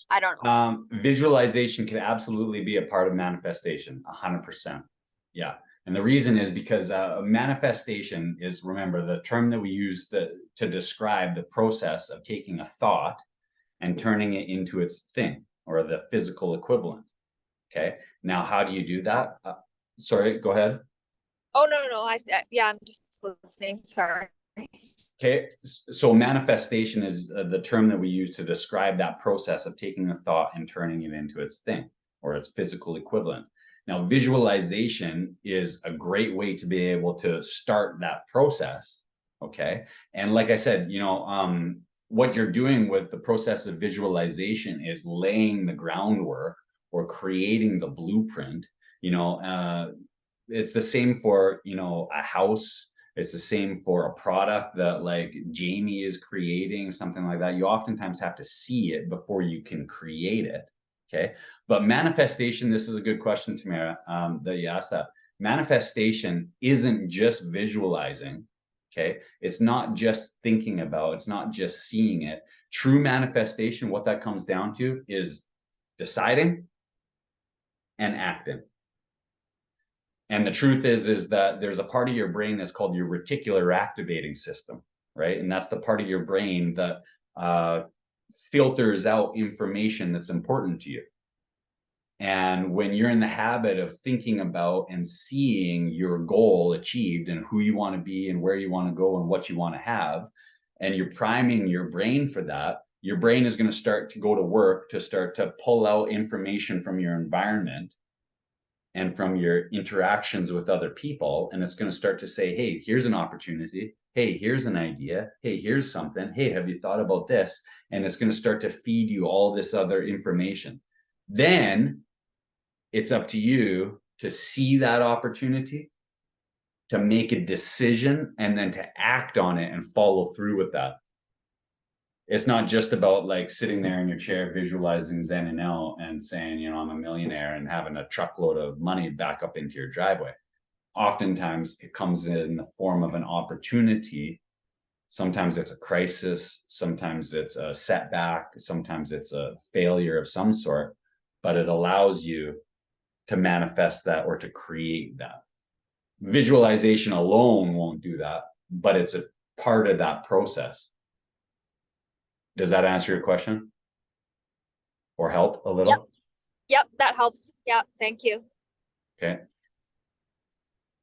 I don't know. Visualization can absolutely be a part of manifestation, 100%. Yeah. And the reason is because manifestation is, remember, the term that we use to describe the process of taking a thought and turning it into its thing, or the physical equivalent. Okay. Now, how do you do that? Sorry, go ahead. Oh, no. I'm just listening. Sorry. Okay. So manifestation is the term that we use to describe that process of taking a thought and turning it into its thing, or its physical equivalent. Now, visualization is a great way to be able to start that process. Okay. And like I said, what you're doing with the process of visualization is laying the groundwork or creating the blueprint. It's the same for, a house, It's the same for a product that like Jamie is creating, something like that. You oftentimes have to see it before you can create it. Okay. But manifestation, this is a good question, Tamara, that you asked that. Manifestation isn't just visualizing. Okay. It's not just thinking about, it's not just seeing it. True manifestation, what that comes down to is deciding and acting. And the truth is that there's a part of your brain that's called your reticular activating system, right? And that's the part of your brain that filters out information that's important to you. And when you're in the habit of thinking about and seeing your goal achieved and who you want to be and where you want to go and what you want to have, and you're priming your brain for that, your brain is going to start to go to work to start to pull out information from your environment and from your interactions with other people. And it's going to start to say, hey, here's an opportunity. Hey, here's an idea. Hey, here's something. Hey, have you thought about this? And it's going to start to feed you all this other information. Then it's up to you to see that opportunity, to make a decision, and then to act on it and follow through with that. It's not just about like sitting there in your chair, visualizing Zen and L and saying, you know, I'm a millionaire and having a truckload of money back up into your driveway. Oftentimes it comes in the form of an opportunity. Sometimes it's a crisis. Sometimes it's a setback. Sometimes it's a failure of some sort, but it allows you to manifest that or to create that. Visualization alone won't do that, but it's a part of that process. Does that answer your question? Or help a little? Yep, that helps. Yeah, thank you. Okay.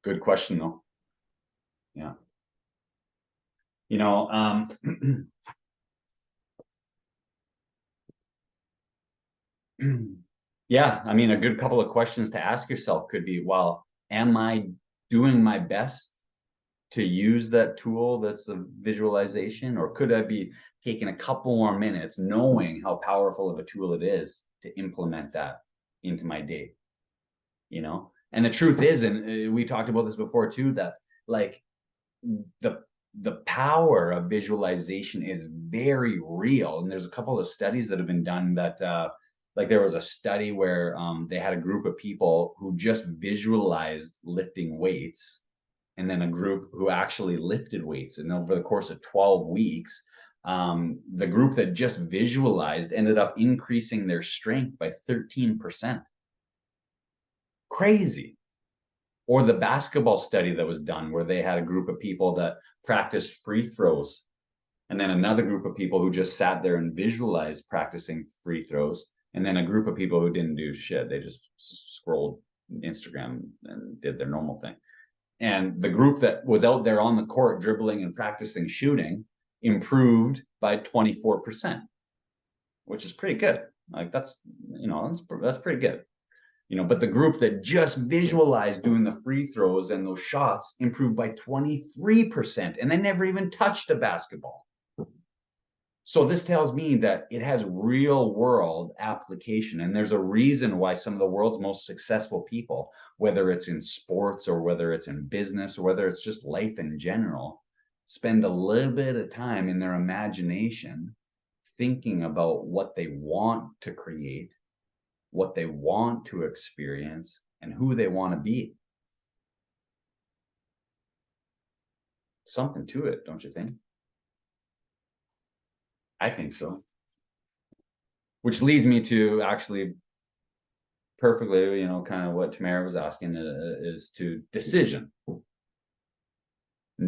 Good question though. Yeah. You know, yeah, I mean, a good couple of questions to ask yourself could be, well, am I doing my best to use that tool that's a visualization, or could I be taking a couple more minutes knowing how powerful of a tool it is to implement that into my day? You know, and the truth is, and we talked about this before too, that like the power of visualization is very real. And there's a couple of studies that have been done that like there was a study where they had a group of people who just visualized lifting weights, and then a group who actually lifted weights. And over the course of 12 weeks, the group that just visualized ended up increasing their strength by 13%. Crazy. Or the basketball study that was done where they had a group of people that practiced free throws, and then another group of people who just sat there and visualized practicing free throws, and then a group of people who didn't do shit. They just scrolled Instagram and did their normal thing. And the group that was out there on the court dribbling and practicing shooting improved by 24%, which is pretty good. Like that's, you know, that's pretty good. You know, but the group that just visualized doing the free throws and those shots improved by 23%, and they never even touched a basketball. So this tells me that it has real world application. And there's a reason why some of the world's most successful people, whether it's in sports or whether it's in business or whether it's just life in general, spend a little bit of time in their imagination thinking about what they want to create, what they want to experience, and who they want to be. Something to it, don't you think? I think so. Which leads me to actually perfectly, you know, kind of what Tamara was asking is to decision.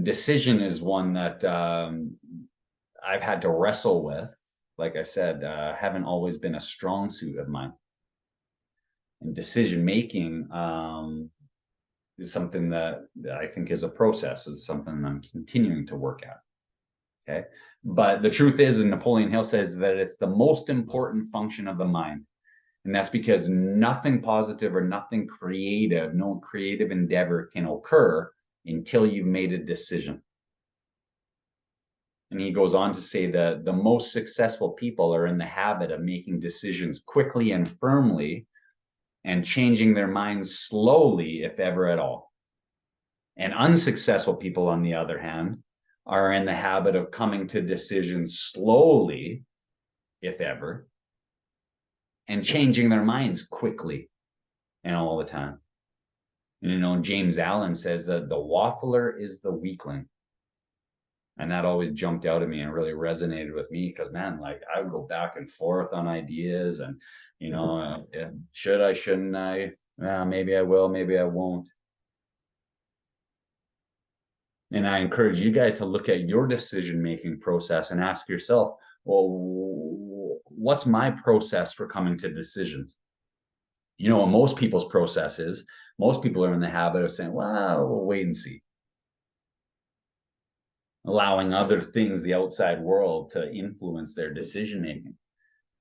Decision is one that I've had to wrestle with. Like I said, haven't always been a strong suit of mine. And decision making is something that I think is a process. It's something I'm continuing to work at. Okay. But the truth is, and Napoleon Hill says that it's the most important function of the mind. And that's because nothing positive or nothing creative, no creative endeavor can occur until you've made a decision. And he goes on to say that the most successful people are in the habit of making decisions quickly and firmly and changing their minds slowly, if ever at all. And unsuccessful people, on the other hand, are in the habit of coming to decisions slowly, if ever, and changing their minds quickly and all the time. And, you know, James Allen says that the waffler is the weakling. And that always jumped out at me and really resonated with me because, man, like I would go back and forth on ideas and, you know, should I, shouldn't I? Maybe I will, maybe I won't. And I encourage you guys to look at your decision-making process and ask yourself, well, what's my process for coming to decisions? You know, what most people's process is, most people are in the habit of saying, well, we'll wait and see. Allowing other things, the outside world, to influence their decision-making.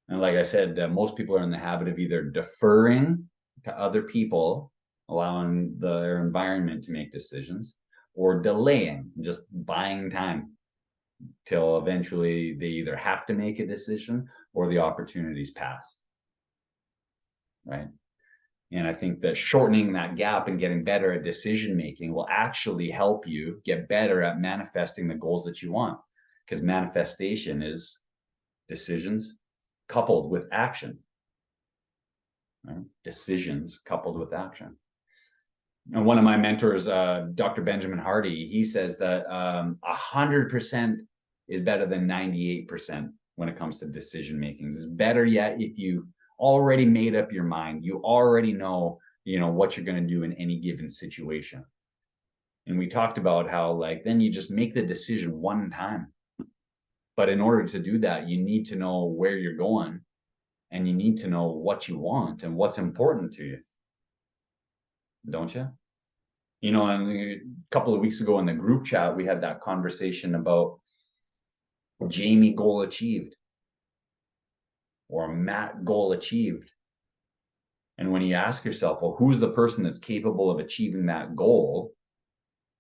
And like I said, most people are in the habit of either deferring to other people, allowing their environment to make decisions, or delaying, just buying time till eventually they either have to make a decision or the opportunities pass. Right? And I think that shortening that gap and getting better at decision making will actually help you get better at manifesting the goals that you want. Because manifestation is decisions coupled with action. Right? Decisions coupled with action. And one of my mentors, Dr. Benjamin Hardy, he says that 100% is better than 98% when it comes to decision making. It's better yet if you already made up your mind, you already know, you know, what you're going to do in any given situation. And we talked about how, like, then you just make the decision one time. But in order to do that, you need to know where you're going, and you need to know what you want and what's important to you. Don't you? You know, and a couple of weeks ago in the group chat, we had that conversation about Jamie goal achieved or Matt goal achieved. And when you ask yourself, well, who's the person that's capable of achieving that goal?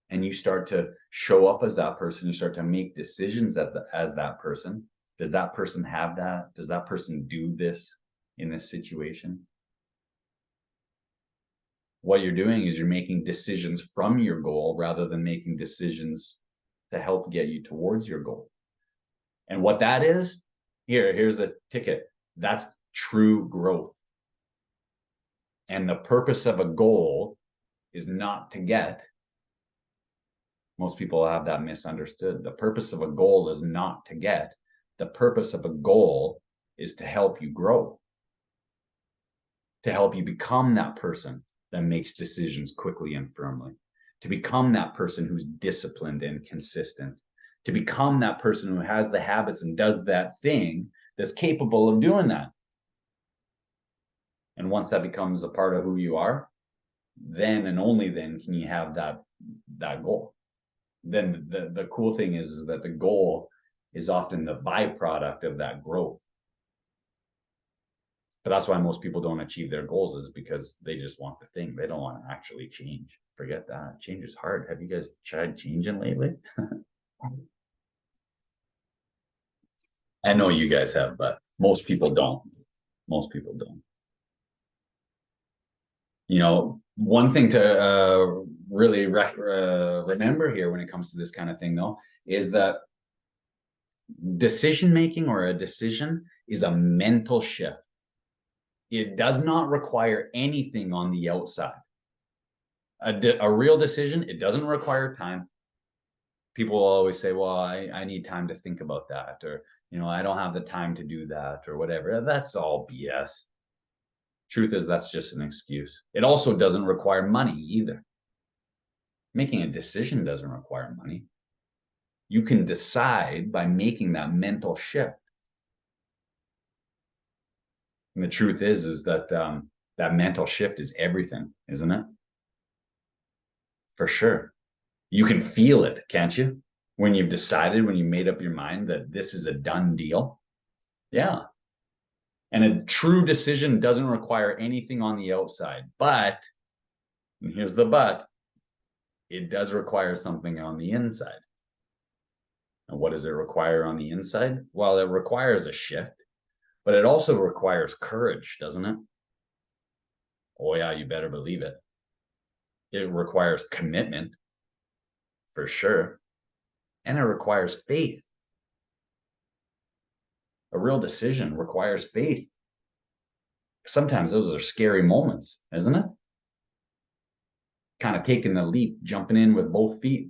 And you start to show up as that person, you start to make decisions as that person. Does that person have that? Does that person do this in this situation? What you're doing is you're making decisions from your goal rather than making decisions to help get you towards your goal. And what that is, here's the ticket. That's true growth. And the purpose of a goal is not to get. Most people have that misunderstood. The purpose of a goal is not to get. The purpose of a goal is to help you grow, to help you become that person that makes decisions quickly and firmly, to become that person who's disciplined and consistent, to become that person who has the habits and does that thing that's capable of doing that. And once that becomes a part of who you are, then and only then can you have that goal. Then the cool thing is that the goal is often the byproduct of that growth. But that's why most people don't achieve their goals, is because they just want the thing. They don't want to actually change. Forget that. Change is hard. Have you guys tried changing lately? I know you guys have, but most people don't. Most people don't. You know, one thing to really remember here when it comes to this kind of thing, though, is that decision making or a decision is a mental shift. It does not require anything on the outside. A real decision, it doesn't require time. People will always say, well, I need time to think about that, or, you know, I don't have the time to do that, or whatever. That's all BS. Truth is, that's just an excuse. It also doesn't require money either. Making a decision doesn't require money. You can decide by making that mental shift. And the truth is that that mental shift is everything, isn't it? For sure. You can feel it, can't you? When you've decided, when you made up your mind that this is a done deal. Yeah. And a true decision doesn't require anything on the outside, but, and here's the but, it does require something on the inside. And what does it require on the inside? Well, it requires a shift, but it also requires courage, doesn't it? Oh yeah, you better believe it. It requires commitment. for sure. And it requires faith. A real decision requires faith. Sometimes those are scary moments, isn't it? Kind of taking the leap, jumping in with both feet.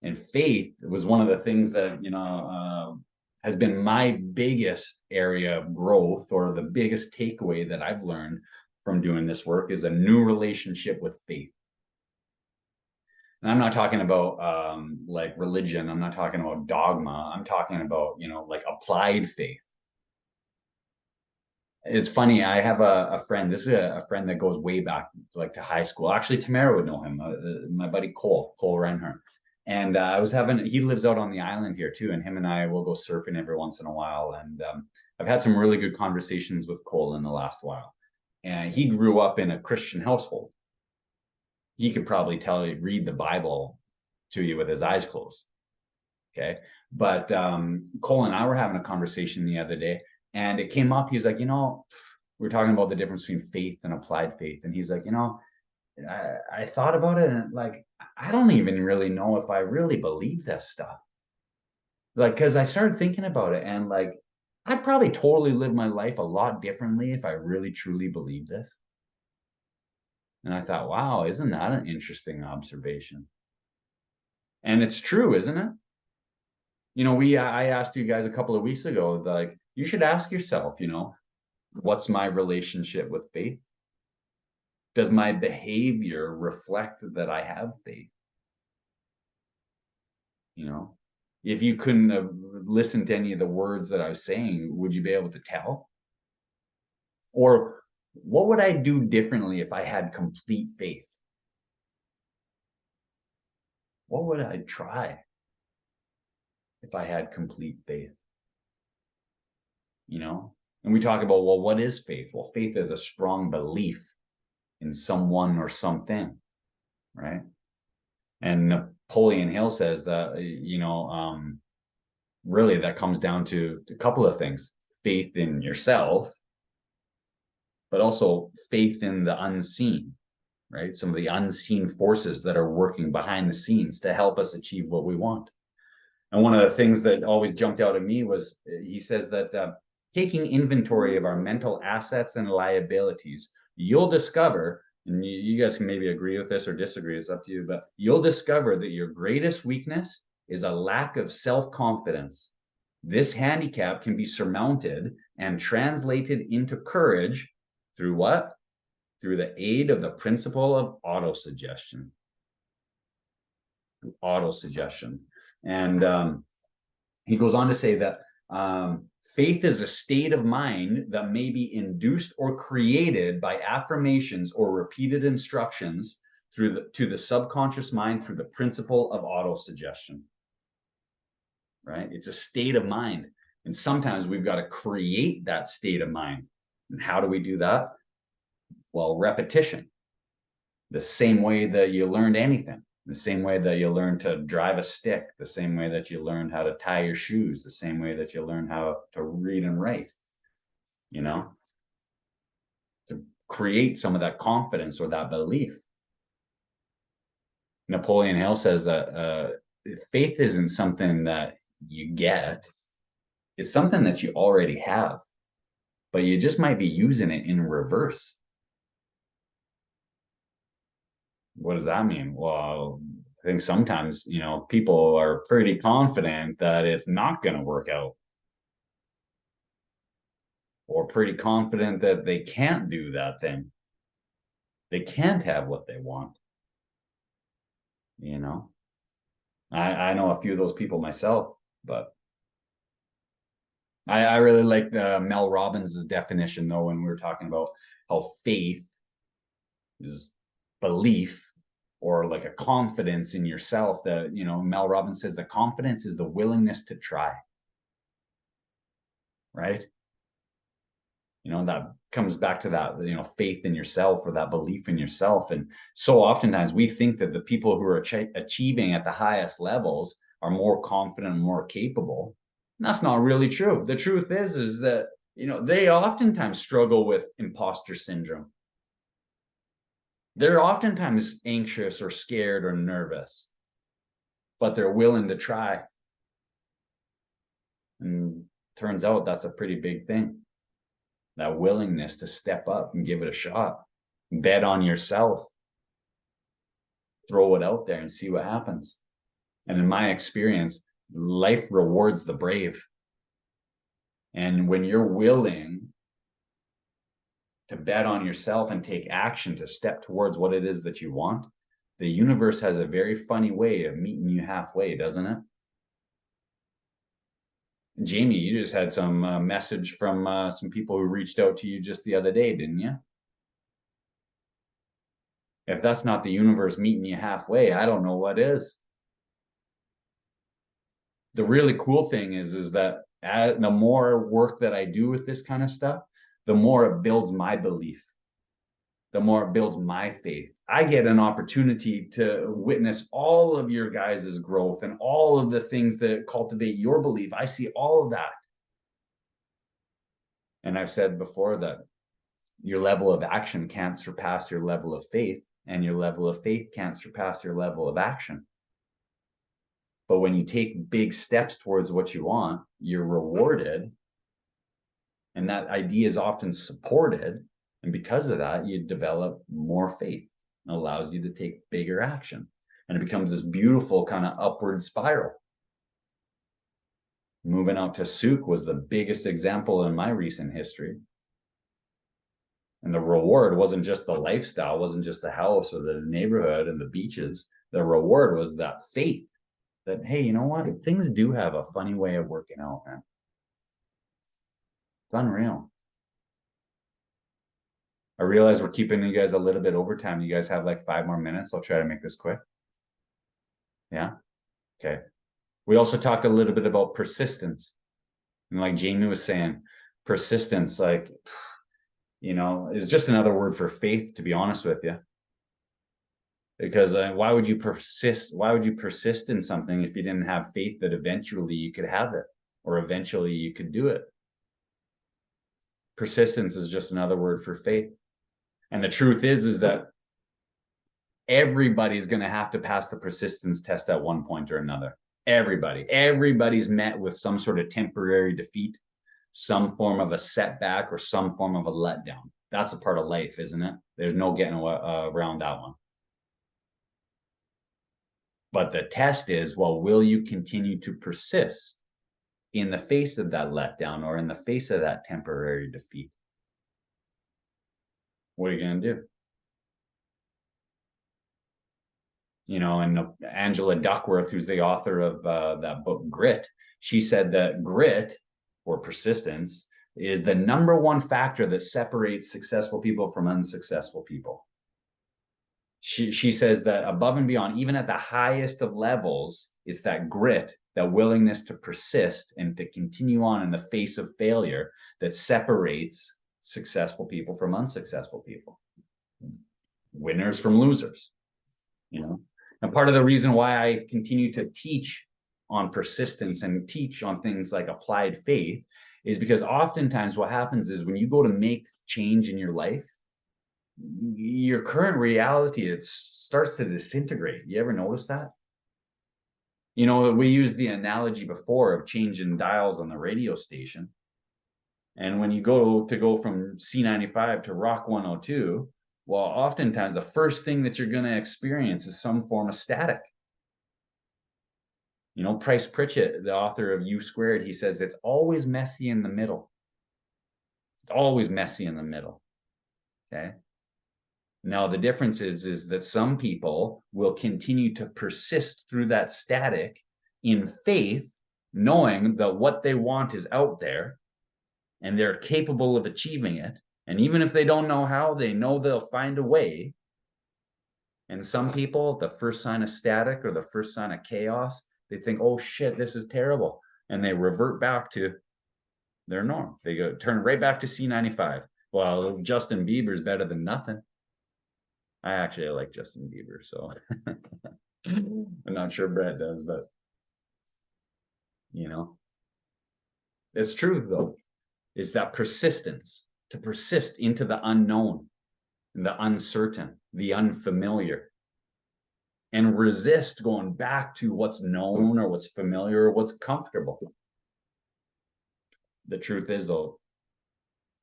And faith was one of the things that, has been my biggest area of growth, or the biggest takeaway that I've learned from doing this work, is a new relationship with faith. And I'm not talking about like religion. I'm not talking about dogma. I'm talking about, like applied faith. It's funny. I have a friend. This is a friend that goes way back, like to high school. Actually, Tamara would know him. My buddy Cole Renhart. And he lives out on the island here too. And him and I will go surfing every once in a while. And I've had some really good conversations with Cole in the last while. And he grew up in a Christian household. He could probably read the Bible to you with his eyes closed. Okay. But Cole and I were having a conversation the other day, and it came up. He was like, we're talking about the difference between faith and applied faith. And he's like, I thought about it, and like, I don't even really know if I really believe this stuff. Like, because I started thinking about it, and like, I'd probably totally live my life a lot differently if I really truly believed this. And I thought, wow, isn't that an interesting observation? And it's true, isn't it? I asked you guys a couple of weeks ago, like, you should ask yourself, what's my relationship with faith? Does my behavior reflect that I have faith? If you couldn't have listened to any of the words that I was saying, would you be able to tell? Or what would I do differently if I had complete faith? What would I try if I had complete faith? And we talk about, well, what is faith? Well, faith is a strong belief in someone or something, right? And Napoleon Hill says that, really that comes down to a couple of things: faith in yourself, but also faith in the unseen, right? Some of the unseen forces that are working behind the scenes to help us achieve what we want. And one of the things that always jumped out at me was, he says that taking inventory of our mental assets and liabilities, you'll discover, and you guys can maybe agree with this or disagree, it's up to you, but you'll discover that your greatest weakness is a lack of self-confidence. This handicap can be surmounted and translated into courage through what? Through the aid of the principle of autosuggestion. Autosuggestion. And he goes on to say that faith is a state of mind that may be induced or created by affirmations or repeated instructions to the subconscious mind through the principle of autosuggestion. Right? It's a state of mind. And sometimes we've got to create that state of mind. And how do we do that? Well, repetition. The same way that you learned anything. The same way that you learn to drive a stick, the same way that you learned how to tie your shoes, the same way that you learn how to read and write, to create some of that confidence or that belief. Napoleon Hill says that faith isn't something that you get, it's something that you already have, but you just might be using it in reverse. What does that mean? Well, I think sometimes, people are pretty confident that it's not going to work out, or pretty confident that they can't do that thing. They can't have what they want. I know a few of those people myself, but I really like Mel Robbins' definition, though, when we were talking about how faith is belief, or like a confidence in yourself. That, Mel Robbins says that confidence is the willingness to try. Right? That comes back to that, faith in yourself, or that belief in yourself. And so oftentimes we think that the people who are achieving at the highest levels are more confident and more capable. And that's not really true. The truth is that, they oftentimes struggle with imposter syndrome. They're oftentimes anxious or scared or nervous, but they're willing to try. And turns out that's a pretty big thing. That willingness to step up and give it a shot. Bet on yourself. Throw it out there and see what happens. And in my experience, life rewards the brave. And when you're willing to bet on yourself and take action to step towards what it is that you want, the universe has a very funny way of meeting you halfway, doesn't it? Jamie, you just had some message from some people who reached out to you just the other day, didn't you? If that's not the universe meeting you halfway, I don't know what is. The really cool thing is that the more work that I do with this kind of stuff, the more it builds my belief, the more it builds my faith. I get an opportunity to witness all of your guys' growth and all of the things that cultivate your belief. I see all of that. And I've said before that your level of action can't surpass your level of faith, and your level of faith can't surpass your level of action. But when you take big steps towards what you want, you're rewarded. And that idea is often supported. And because of that, you develop more faith. It allows you to take bigger action. And it becomes this beautiful kind of upward spiral. Moving out to Souk was the biggest example in my recent history. And the reward wasn't just the lifestyle, wasn't just the house or the neighborhood and the beaches. The reward was that faith that, hey, you know what? Things do have a funny way of working out, man. It's unreal. I realize we're keeping you guys a little bit over time. You guys have like 5 more minutes. I'll try to make this quick. Yeah. Okay. We also talked a little bit about persistence. And like Jamie was saying, persistence, like, you know, is just another word for faith, to be honest with you. Because why would you persist? Why would you persist in something if you didn't have faith that eventually you could have it or eventually you could do it? Persistence is just another word for faith. And the truth is that everybody's going to have to pass the persistence test at one point or another. Everybody's met with some sort of temporary defeat, some form of a setback, or some form of a letdown. That's a part of life, isn't it? There's no getting around that one. But the test is, well, will you continue to persist in the face of that letdown or in the face of that temporary defeat? What are you going to do? You know, and Angela Duckworth, who's the author of that book, Grit, she said that grit or persistence is the #1 factor that separates successful people from unsuccessful people. She says that above and beyond, even at the highest of levels, it's that grit, that willingness to persist and to continue on in the face of failure that separates successful people from unsuccessful people, winners from losers, you know. And part of the reason why I continue to teach on persistence and teach on things like applied faith is because oftentimes what happens is when you go to make change in your life, your current reality, it starts to disintegrate. You ever notice that? You know, we used the analogy before of changing dials on the radio station. And when you go from C95 to Rock 102, well, oftentimes the first thing that you're going to experience is some form of static. You know, Price Pritchett, the author of U Squared, he says it's always messy in the middle. It's always messy in the middle. Okay. Now, the difference is that some people will continue to persist through that static in faith, knowing that what they want is out there and they're capable of achieving it. And even if they don't know how, they know they'll find a way. And some people, the first sign of static or the first sign of chaos, they think, oh shit, this is terrible. And they revert back to their norm. They go turn right back to C95. Well, Justin Bieber's better than nothing. I actually like Justin Bieber, so I'm not sure Brett does, but you know, it's true though. It's that persistence, to persist into the unknown. the uncertain, the unfamiliar, and resist going back to what's known or what's familiar or what's comfortable. The truth is, though,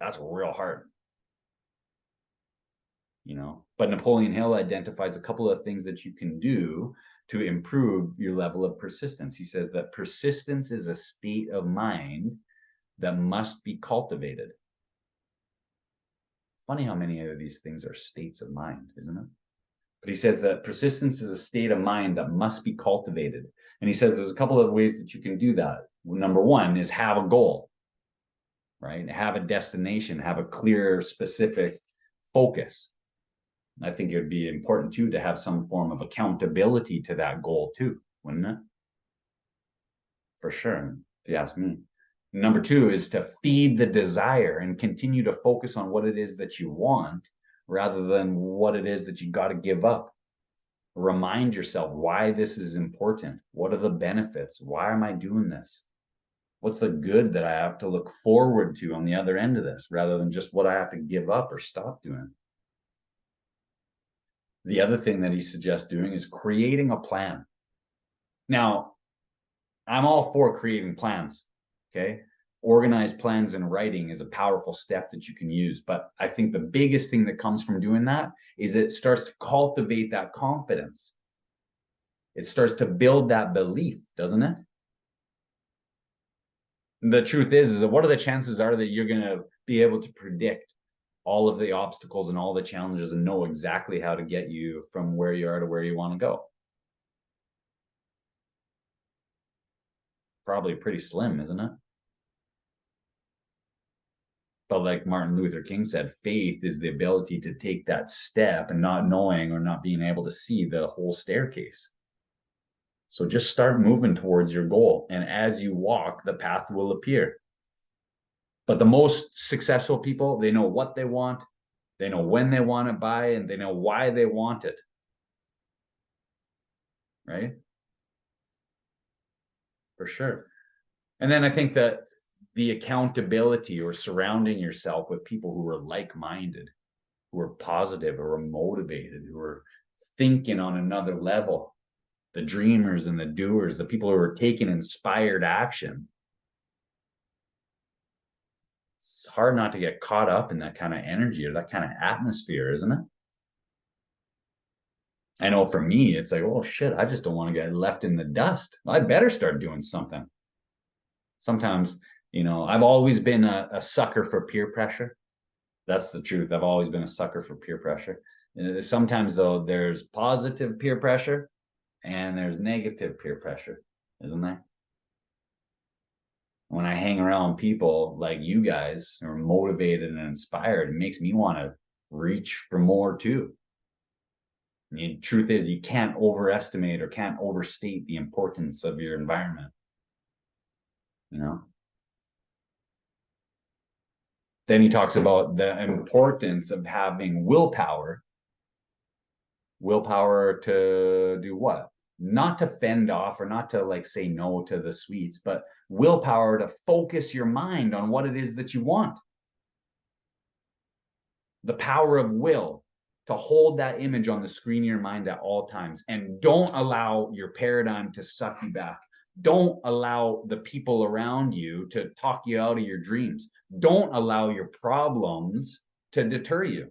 that's real hard. You know, but Napoleon Hill identifies a couple of things that you can do to improve your level of persistence. He says that persistence is a state of mind that must be cultivated. Funny how many of these things are states of mind, isn't it? But he says that persistence is a state of mind that must be cultivated. And he says there's a couple of ways that you can do that. Number one is have a goal, right? Have a destination, have a clear, specific focus. I think it would be important too to have some form of accountability to that goal too, wouldn't it? For sure, if you ask me. Number two is to feed the desire and continue to focus on what it is that you want rather than what it is that you got to give up. Remind yourself why this is important. What are the benefits? Why am I doing this? What's the good that I have to look forward to on the other end of this, rather than just what I have to give up or stop doing? The other thing that he suggests doing is creating a plan. Now, I'm all for creating plans, okay? Organized plans and writing is a powerful step that you can use. But I think the biggest thing that comes from doing that is it starts to cultivate that confidence. It starts to build that belief, doesn't it? The truth is that what are the chances are that you're going to be able to predict all of the obstacles and all the challenges and know exactly how to get you from where you are to where you want to go? Probably pretty slim, isn't it? But like Martin Luther King said, faith is the ability to take that step and not knowing or not being able to see the whole staircase. So just start moving towards your goal. And as you walk, the path will appear. But the most successful people, they know what they want, they know when they want it by, and they know why they want it. Right? For sure. And then I think that the accountability or surrounding yourself with people who are like-minded, who are positive, who are motivated, who are thinking on another level, the dreamers and the doers, the people who are taking inspired action. It's hard not to get caught up in that kind of energy or that kind of atmosphere, isn't it? I know for me, it's like, oh shit, I just don't want to get left in the dust. I better start doing something. Sometimes, you know, I've always been a sucker for peer pressure. That's the truth. I've always been a sucker for peer pressure. Sometimes though, there's positive peer pressure and there's negative peer pressure, isn't there? When I hang around people like you guys who are motivated and inspired, it makes me want to reach for more too. And the truth is, you can't overestimate or can't overstate the importance of your environment. You know? Then he talks about the importance of having willpower. Willpower to do what? Not to fend off or not to like say no to the sweets, but willpower to focus your mind on what it is that you want. The power of will to hold that image on the screen of your mind at all times, and don't allow your paradigm to suck you back. Don't allow the people around you to talk you out of your dreams. Don't allow your problems to deter you.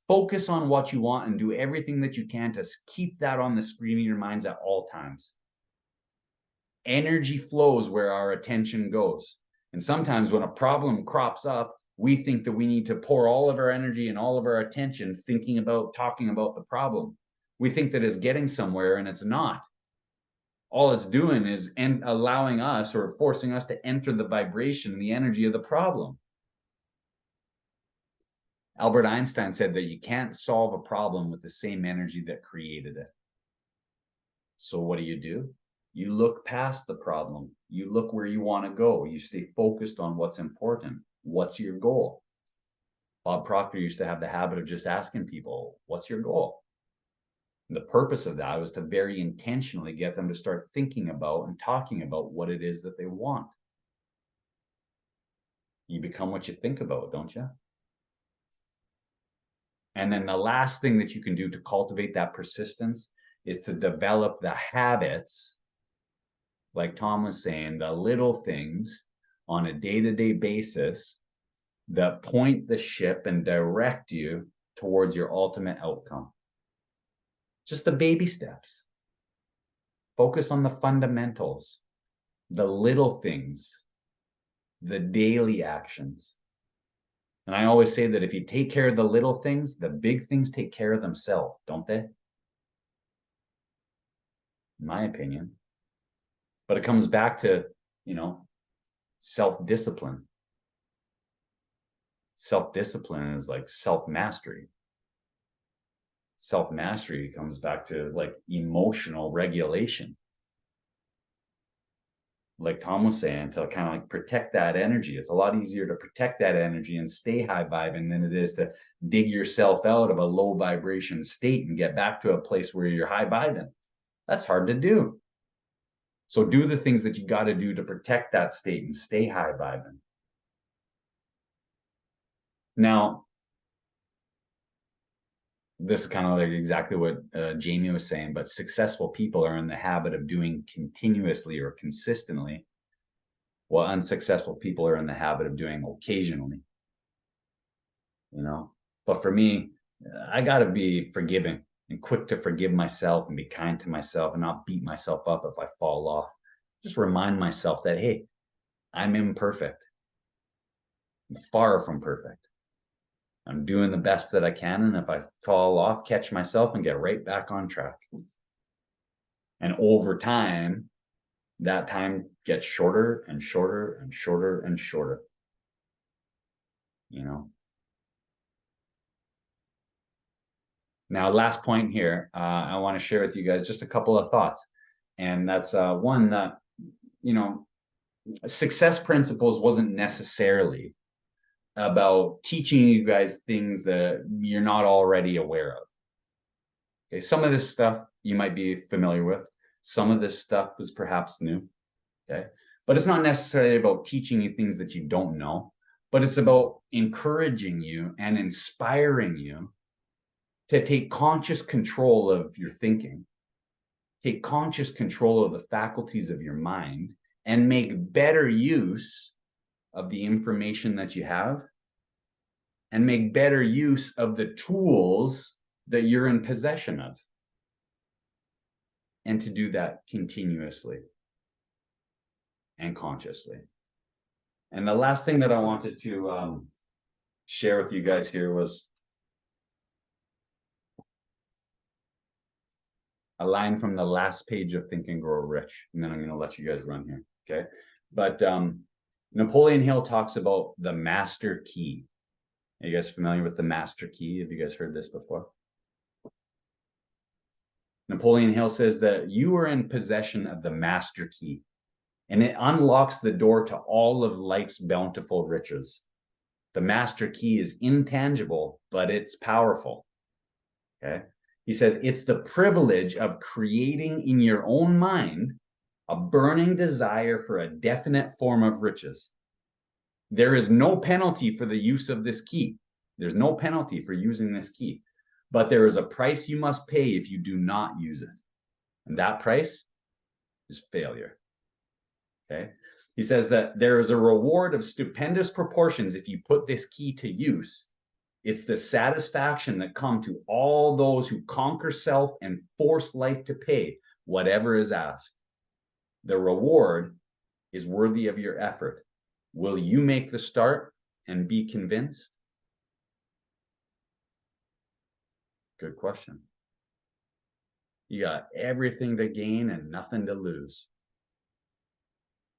Focus on what you want and do everything that you can to keep that on the screen of your minds at all times. Energy flows where our attention goes. And sometimes when a problem crops up, we think that we need to pour all of our energy and all of our attention thinking about, talking about the problem. We think that it's getting somewhere and it's not. All it's doing is allowing us or forcing us to enter the vibration, the energy of the problem. Albert Einstein said that you can't solve a problem with the same energy that created it. So what do? You look past the problem. You look where you want to go. You stay focused on what's important. What's your goal? Bob Proctor used to have the habit of just asking people, what's your goal? And the purpose of that was to very intentionally get them to start thinking about and talking about what it is that they want. You become what you think about, don't you? And then the last thing that you can do to cultivate that persistence is to develop the habits, like Tom was saying, the little things on a day-to-day basis that point the ship and direct you towards your ultimate outcome. Just the baby steps. Focus on the fundamentals, the little things, the daily actions. And I always say that if you take care of the little things, the big things take care of themselves, don't they? In my opinion. But it comes back to, self-discipline. Self-discipline is like self-mastery. Self-mastery comes back to like emotional regulation. Like Tom was saying, to kind of like protect that energy. It's a lot easier to protect that energy and stay high vibing than it is to dig yourself out of a low vibration state and get back to a place where you're high vibing. That's hard to do. So do the things that you got to do to protect that state and stay high vibing. Now, this is kind of like exactly what Jamie was saying, but successful people are in the habit of doing continuously or consistently, while unsuccessful people are in the habit of doing occasionally. But for me, I got to be forgiving and quick to forgive myself and be kind to myself and not beat myself up if I fall off. Just remind myself that, hey, I'm imperfect. I'm far from perfect. I'm doing the best that I can. And if I fall off, catch myself and get right back on track. And over time, that time gets shorter and shorter and shorter and shorter. Now, last point here, I want to share with you guys just a couple of thoughts. And that's one that, success principles wasn't necessarily about teaching you guys things that you're not already aware of. Okay, some of this stuff you might be familiar with. Some of this stuff is perhaps new. Okay, but it's not necessarily about teaching you things that you don't know, but it's about encouraging you and inspiring you to take conscious control of your thinking, take conscious control of the faculties of your mind, and make better use of the information that you have, and make better use of the tools that you're in possession of. And to do that continuously and consciously. And the last thing that I wanted to share with you guys here was a line from the last page of Think and Grow Rich. And then I'm going to let you guys run here. Okay. But Napoleon Hill talks about the master key. Are you guys familiar with the master key? Have you guys heard this before? Napoleon Hill says that you are in possession of the master key, and it unlocks the door to all of life's bountiful riches. The master key is intangible, but it's powerful. Okay. He says it's the privilege of creating in your own mind a burning desire for a definite form of riches. There is no penalty for the use of this key. There's no penalty for using this key, but there is a price you must pay if you do not use it. And that price is failure. Okay. He says that there is a reward of stupendous proportions if you put this key to use. It's the satisfaction that comes to all those who conquer self and force life to pay whatever is asked. The reward is worthy of your effort. Will you make the start and be convinced? Good question. You got everything to gain and nothing to lose.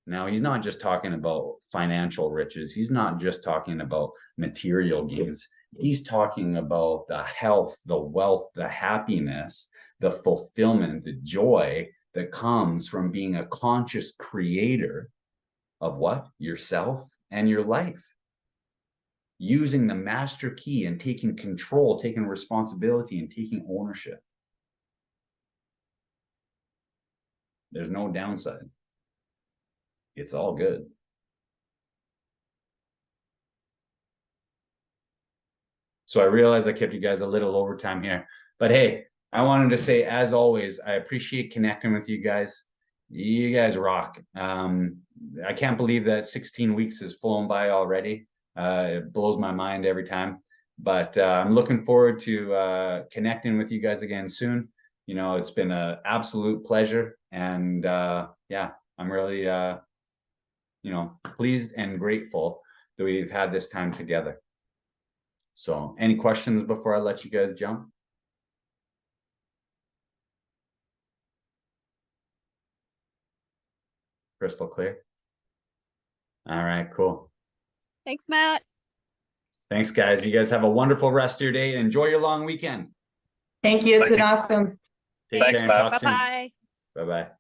Now, he's not just talking about financial riches. He's not just talking about material gains. He's talking about the health, the wealth, the happiness, the fulfillment, the joy that comes from being a conscious creator of what? Yourself and your life. Using the master key and taking control, taking responsibility, and taking ownership. There's no downside. It's all good. So I realize I kept you guys a little overtime here, but hey, I wanted to say, as always, I appreciate connecting with you guys. You guys rock. I can't believe that 16 weeks has flown by already. It blows my mind every time, but I'm looking forward to connecting with you guys again soon. You know, it's been an absolute pleasure, and yeah, I'm really you know, pleased and grateful that we've had this time together. So any questions before I let you guys jump? Crystal clear. All right, cool. Thanks, Matt. Thanks, guys. You guys have a wonderful rest of your day. Enjoy your long weekend. Thank you. It's been Thanks. awesome. Take Thanks, care and Matt. talk soon. Bye-bye. Bye-bye.